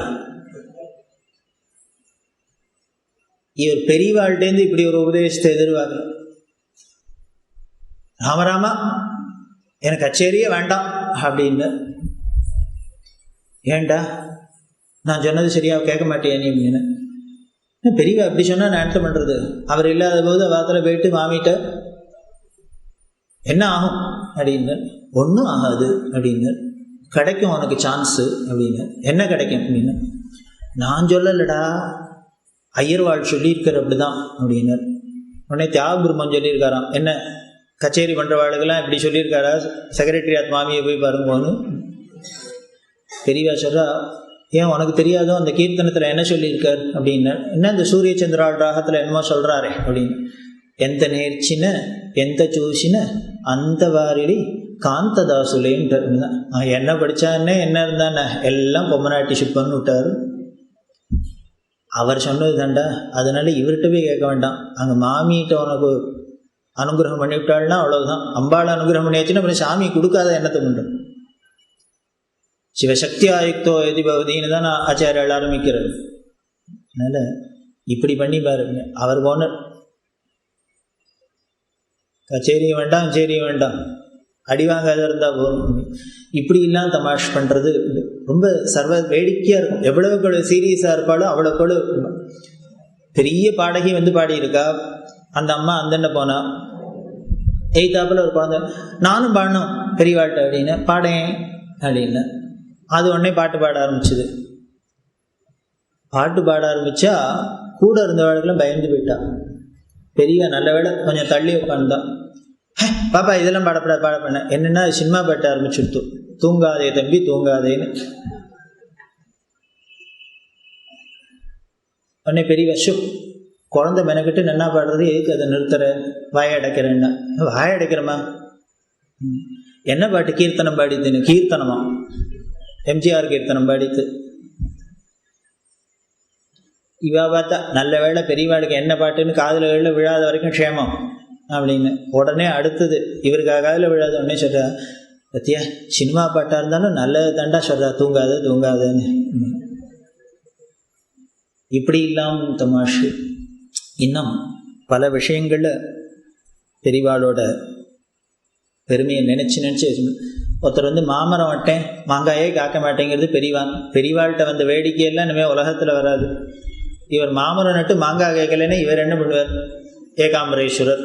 Speaker 1: இவர் பெரியவாழ்கிட்டேருந்து இப்படி ஒரு உபதேசத்தை எதிர்பார்க்க. ராமராமா எனக்கு கச்சேரியே வேண்டாம் அப்படின்னு. ஏண்டா நான் சொன்னது சரியா கேட்க மாட்டேன் நீ அப்படின்னு. பெரியவா அப்படி சொன்னா நான் என்ன பண்றது? அவர் இல்லாத போது வாரத்தில் போயிட்டு மாமிட்ட என்ன ஆகும் அப்படின்னு. ஒன்றும் ஆகாது அப்படின்னு. கிடைக்கும் உனக்கு சான்ஸு அப்படின்னு. என்ன கிடைக்கும் அப்படின்னு. நான் சொல்லலடா, ஐயர்வாள் சொல்லியிருக்கார் அப்படிதான் அப்படின்னு. உடனே தியாகபிரம்மன் சொல்லியிருக்காராம். என்ன கச்சேரி பண்ணுறவாளுக்கெல்லாம் இப்படி சொல்லியிருக்காரா? செக்ரட்டரியாத் மாமியை போய் பாருங்கன்னு. பெரியவா சொல்றா, ஏன் உனக்கு தெரியாதோ அந்த கீர்த்தனத்தில் என்ன சொல்லியிருக்கார் அப்படின்னா. என்ன இந்த சூரிய சந்திராள் ராகத்தில் என்னமோ சொல்கிறாரே அப்படின்னு. ఎంత నేర్చిన ఎంత చూసిన అంతవారిడి காந்ததாசுலேன்ட்டு. என்ன படித்தான்னே என்ன இருந்தானே எல்லாம் பொம்மநாட்டி ஷிப்பன்னு விட்டார். அவர் சொன்னது தாண்டா. அதனால இவர்கிட்ட போய் கேட்க வேண்டாம். அங்கே மாமிகிட்ட உனக்கு அனுகிரகம் பண்ணி விட்டாள்னா அவ்வளோதான். அம்பாள் அனுகிரகம் பண்ணியாச்சுன்னா அப்புறம் சாமி கொடுக்காத எண்ணத்தை பண்ணுறேன். சிவசக்தி ஆயுக்தோ எதி பவதின்னு தான் ஆச்சாரியால் ஆரம்பிக்கிறார். அதனால் இப்படி பண்ணி பாருங்க. அவர் போன கச்சேரியும் வேண்டாம் கச்சேரியும் வேண்டாம், அடி வாங்காத இருந்தால் போகும். இப்படி இல்லாமல் தமாஷ் பண்ணுறது ரொம்ப சர்வ வேடிக்கையாக இருக்கும். எவ்வளவுக்கு சீரியஸாக இருப்பாளோ அவ்வளோக்கு பெரிய பாடகி வந்து பாடியிருக்கா. அந்த அம்மா அந்தண்ட போனா எய்தாப்பில் ஒரு குழந்தை, நானும் பாடணும் பெரியவாழ்கிட்ட அப்படின்னு. பாடேன் அப்படின்னு. அது உடனே பாட்டு பாட ஆரம்பிச்சுது. பாட்டு பாட ஆரம்பித்தா கூட இருந்தவாளுக்கெல்லாம் பயந்து போயிட்டா. பெரிய நல்ல வேலை கொஞ்சம் தள்ளி உட்காந்துதான். பாப்பா இதெல்லாம் பாட பண்ண என்னென்னா சினிமா பாட்ட ஆரம்பிச்சுடுத்து. தூங்காதே தம்பி தூங்காதேன்னு. உடனே பெரிய வருஷம் குழந்தை மெனக்கிட்டு நன்னா பாடுறது, எதுக்கு அதை நிறுத்துற, வாயடைக்கிறேன்னா. வாயடைக்கிறமா? என்ன பாட்டு? கீர்த்தனம் பாடித்துன்னு. கீர்த்தனமா? எம்ஜிஆர் கீர்த்தனம் பாடித்து. இவா பார்த்தா நல்ல வேளை பெரியவாளுக்கு என்ன பாட்டுன்னு காதில் விழாத வரைக்கும் க்ஷேமம் அப்படின்னு. உடனே அடுத்தது இவருக்கு காதில் விழாத உடனே சொல்கிறா, பத்தியா சினிமா பாட்டாக இருந்தாலும் நல்லது தாண்டா சொல்கிறா, தூங்காத தூங்காதன்னு. இப்படி இல்லாமல் தமாஷு இன்னும் பல விஷயங்களில் பெரியவாளோட பெருமையை நினச்சி ஒருத்தர் வந்து மாமரம் வட்டேன் மாங்காயே காக்க மாட்டேங்கிறது பெரியவாள்கிட்ட வந்த வேடிக்கையெல்லாம் இனிமேல் உலகத்தில் வராது. இவர் மாமரம் நட்டு மாங்காய் கேட்கலன்னா இவர் என்ன பண்ணுவார்? ஏகாம்பரேஸ்வரர்.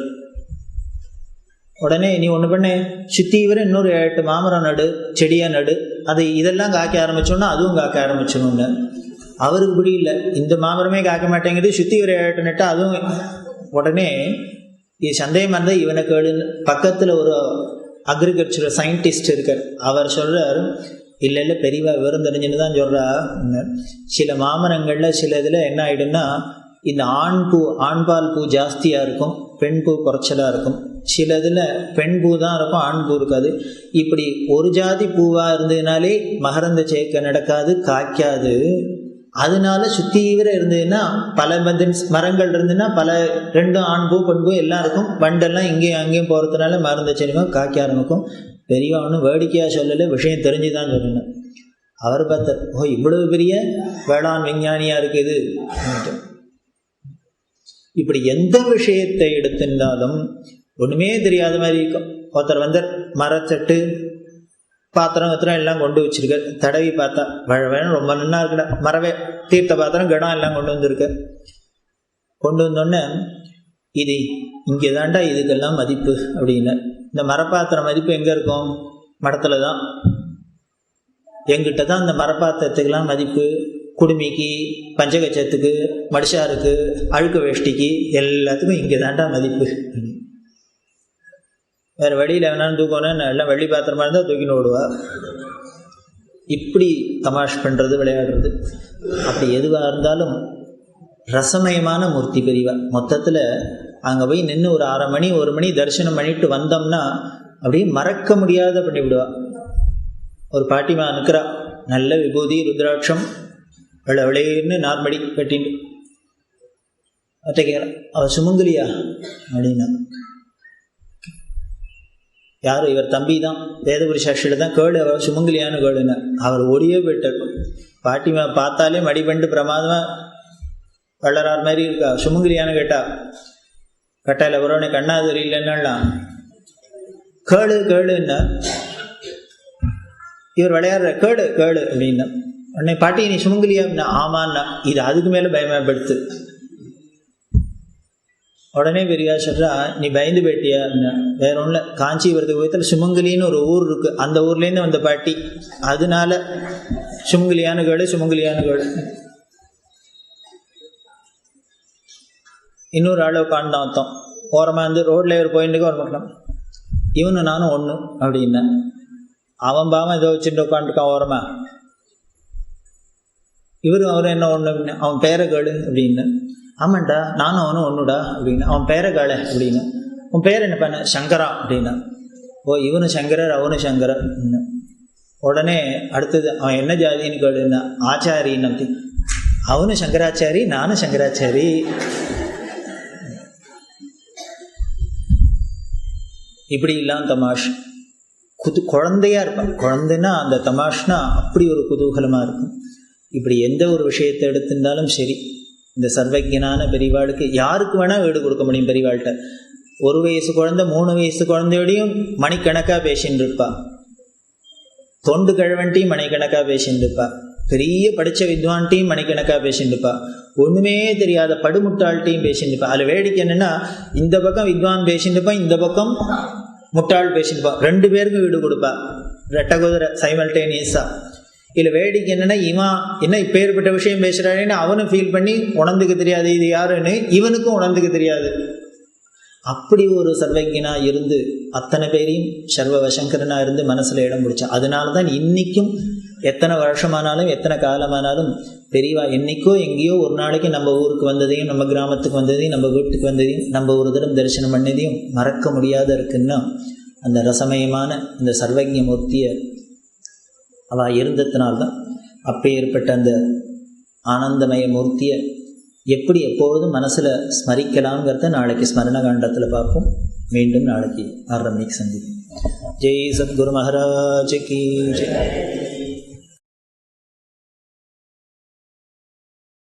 Speaker 1: உடனே நீ ஒன்று பண்ண சுற்றி இவர் இன்னொரு 8 மாமரம் நடு, செடியாக நடு, அது இதெல்லாம் காக்க ஆரம்பிச்சோன்னா அதுவும் காக்க ஆரம்பிச்சிடணும்னு. அவருக்கு இப்படி இல்லை, இந்த மாமரமே காக்க மாட்டேங்குது, சுற்றி ஒரு 8 நட்டு அதுவும். உடனே இது சந்தேகமாக இருந்தால் இவனை கேளுன்னு பக்கத்தில் ஒரு அக்ரிகல்ச்சர் சயின்டிஸ்ட் இருக்கார். அவர் சொல்கிறார், இல்லை இல்லை பெரியவா விவரம் தெரிஞ்சுன்னு தான் சொல்கிறா. சில மாமரங்களில் சில இதில் என்ன ஆகிடும்னா இந்த ஆண்பால் பூ ஜாஸ்தியாக இருக்கும், பெண் பூ குறைச்சலாக இருக்கும். சில இதில் பெண் பூ தான் இருக்கும், ஆண் பூ இருக்காது. இப்படி ஒரு ஜாதி பூவாக இருந்ததுனாலே மகரந்த சேர்க்கை நடக்காது, காய்க்காது. அதனால சுத்தீவிர இருந்ததுன்னா பல மரங்கள் இருந்ததுன்னா பல ரெண்டும் ஆண் பூ பெண் பூ எல்லாம் இருக்கும். வண்டெல்லாம் இங்கேயும் அங்கேயும் போகிறதுனால மகரந்த சேர்க்கை காய்க்க ஆரம்பிக்கும். பெரியவா ஒன்றும் வேடிக்கையாக சொல்லலை, விஷயம் தெரிஞ்சு தான் சொல்லணும். அவர் பார்த்தார், ஓ இவ்வளவு பெரிய வேளாண் விஞ்ஞானியாக இருக்குது. இப்படி எந்த விஷயத்தை எடுத்திருந்தாலும் ஒன்றுமே தெரியாத மாதிரி இருக்கும். ஒருத்தர் வந்து மரச்சட்டு பாத்திரம் எல்லாம் கொண்டு வச்சிருக்க, தடவி பார்த்தா வேணும் ரொம்ப நல்லா இருக்குடா, மரவே தீர்த்த பாத்திரம் கடம் எல்லாம் கொண்டு வந்திருக்க. கொண்டு வந்தோடனே இது இங்கே தாண்டா இதுக்கெல்லாம் மதிப்பு அப்படின்னு. இந்த மரப்பாத்திரம் மதிப்பு எங்கே இருக்கும்? மடத்தில் தான். எங்கிட்ட தான் இந்த மரப்பாத்திரத்துக்கெல்லாம் மதிப்பு. குடுமிக்கு, பஞ்சகச்சத்துக்கு, மடிசாருக்கு, அழுக்கு வேஷ்டிக்கு எல்லாத்துக்கும் இங்கே தாண்டா மதிப்பு. வேறு வழியில் வேணாலும் தூக்கணும், எல்லாம் வெள்ளி பாத்திரமா இருந்தால் தூக்கின்னு ஓடுவா. இப்படி தமாஷ் பண்ணுறது, விளையாடுறது. அப்படி எதுவாக இருந்தாலும் ரசமயமான மூர்த்தி பெரியவா. மொத்தத்தில் அங்கே போய் நின்று ஒரு 1/2 மணி 1 மணி தரிசனம் பண்ணிட்டு வந்தோம்னா அப்படியே மறக்க முடியாத பண்ணிவிடுவா. ஒரு பாட்டிமா நிற்கிறா, நல்ல விபூதி ருத்ராட்சம் விளைன்னு நார்மடி கட்டிட்டு அட்ட கேட்குறா, அவள் சுமங்கலியா அப்படின்னா. யார்? இவர் தம்பி தான், வேதபுரி சாட்சியில் தான். கேளு அவர் சுமங்கலியான்னு கேளுன்னு. அவர் ஓடியே போயிட்டார். பாட்டிமா பார்த்தாலே மடிபண்டு பிரமாதமாக வளரார் மாதிரி இருக்கா. சுமங்கலியான்னு கேட்டா, கட்டாயில் அவரோட கண்ணாதிரி இல்லைன்னாலாம் கேளு கேளுன்னா. இவர் விளையாடுற கேளு கேளு அப்படின்னா. உடனே பாட்டி நீ சுமங்கலியா அப்படின்னா, ஆமான்னா. இது அதுக்கு மேலே பயமாப்படுத்து. உடனே பெரியா சொல்கிறா, நீ பயந்து போயிட்டியா அப்படின்னா. வேற ஒன்றும், காஞ்சிபுரத்துக்கு போயத்தில் சுமங்கலின்னு ஒரு ஊர் இருக்குது, அந்த ஊர்லேருந்து வந்த பாட்டி, அதனால சுமங்கலியான கேடு சுமங்கலியான கேடு. இன்னொரு ஆளை உட்காந்தான் அர்த்தம் ஓரமாக இருந்து ரோட்டில் இவர் போயிட்டு வர மாட்டான். இவனு நானும் ஒன்று அப்படின்னா. அவன் பாவம் ஏதோ வச்சுட்டு உட்காந்துருக்கான் ஓரமா. இவரும் அவரும் என்ன ஒன்று அப்படின்னு. அவன் பேரை கேளு அப்படின்னு. ஆமாண்டா நானும் அவனும் ஒன்றுடா அப்படின்னு. அவன் பேரை கேளு அப்படின்னு. உன் பேர் என்ன பண்ண? சங்கரா அப்படின்னா. ஓ இவனும் சங்கரர் அவனும் சங்கரர். உடனே அடுத்தது அவன் என்ன ஜாதின்னு கேளுன்னா, ஆச்சாரின்னு. அப்படி அவனும் சங்கராச்சாரி நானும் சங்கராச்சாரி. இப்படி இல்லாம தமாஷ் குழந்தையா இருப்பான். குழந்தைன்னா அந்த தமாஷ்னா அப்படி ஒரு குதூகலமாக இருக்கும். இப்படி எந்த ஒரு விஷயத்தை எடுத்திருந்தாலும் சரி, இந்த சர்வஜனான பெரியவாளுக்கு யாருக்கு வேணால் வீடு கொடுக்க முடியும். பெரியவாள்கிட்ட 1 வயசு குழந்தை 3 வயசு குழந்தையோடையும் மணிக்கணக்காக பேசின்னு இருப்பா. தொண்டு கிழவன்ட்டையும் மணிக்கணக்காக பேசின்னு இருப்பா. பெரிய படித்த வித்வான்ட்டையும் மணிக்கணக்காக பேசின்னு இருப்பா. ஒன்றுமே தெரியாத படுமுட்டாள்கிட்டையும் பேசின்னு இருப்பா. அதில் வேடிக்கை என்னென்னா, இந்த பக்கம் வித்வான் பேசின்னு இருப்பான், இந்த பக்கம் முட்டாள் பேசின்னுப்பான். 2 பேருக்கு வீடு கொடுப்பா. ரெட்டை குதிரை சைமல்டேனியஸாக. இதில் வேடிக்கை என்னென்னா, இவன் என்ன இப்போ ஏற்பட்ட விஷயம் பேசுகிறானேன்னு அவனும் ஃபீல் பண்ணி உணர்ந்துக்க தெரியாது இது யாருன்னு, இவனுக்கும் உணர்ந்துக்க தெரியாது. அப்படி ஒரு சர்வஜனாக இருந்து அத்தனை பேரையும் சர்வவசங்கரனாக இருந்து மனசில் இடம் பிடிச்சான். அதனால தான் இன்றைக்கும் எத்தனை வருஷமானாலும் எத்தனை காலமானாலும் பெரியவா என்றைக்கோ எங்கேயோ ஒரு நாளைக்கு நம்ம ஊருக்கு வந்ததையும், நம்ம கிராமத்துக்கு வந்ததையும், நம்ம வீட்டுக்கு வந்ததையும், நம்ம ஒரு தரம் தரிசனம் பண்ணதையும் மறக்க முடியாத இருக்குன்னா அந்த ரசமயமான இந்த சர்வஜ்ஞ மூர்த்தியை அவள் இருந்ததுனால்தான். அப்போ ஏற்பட்ட அந்த ஆனந்தமய மூர்த்தியை எப்படி எப்பொழுதும் மனசில் ஸ்மரிக்கலாம்ங்கிறத நாளைக்கு ஸ்மரண காண்டத்தில் பார்ப்போம். மீண்டும் நாளைக்கு 6:30 மணிக்கு சந்திப்போம். ஜெய் சத்குரு மகாராஜ் கி ஜெய்.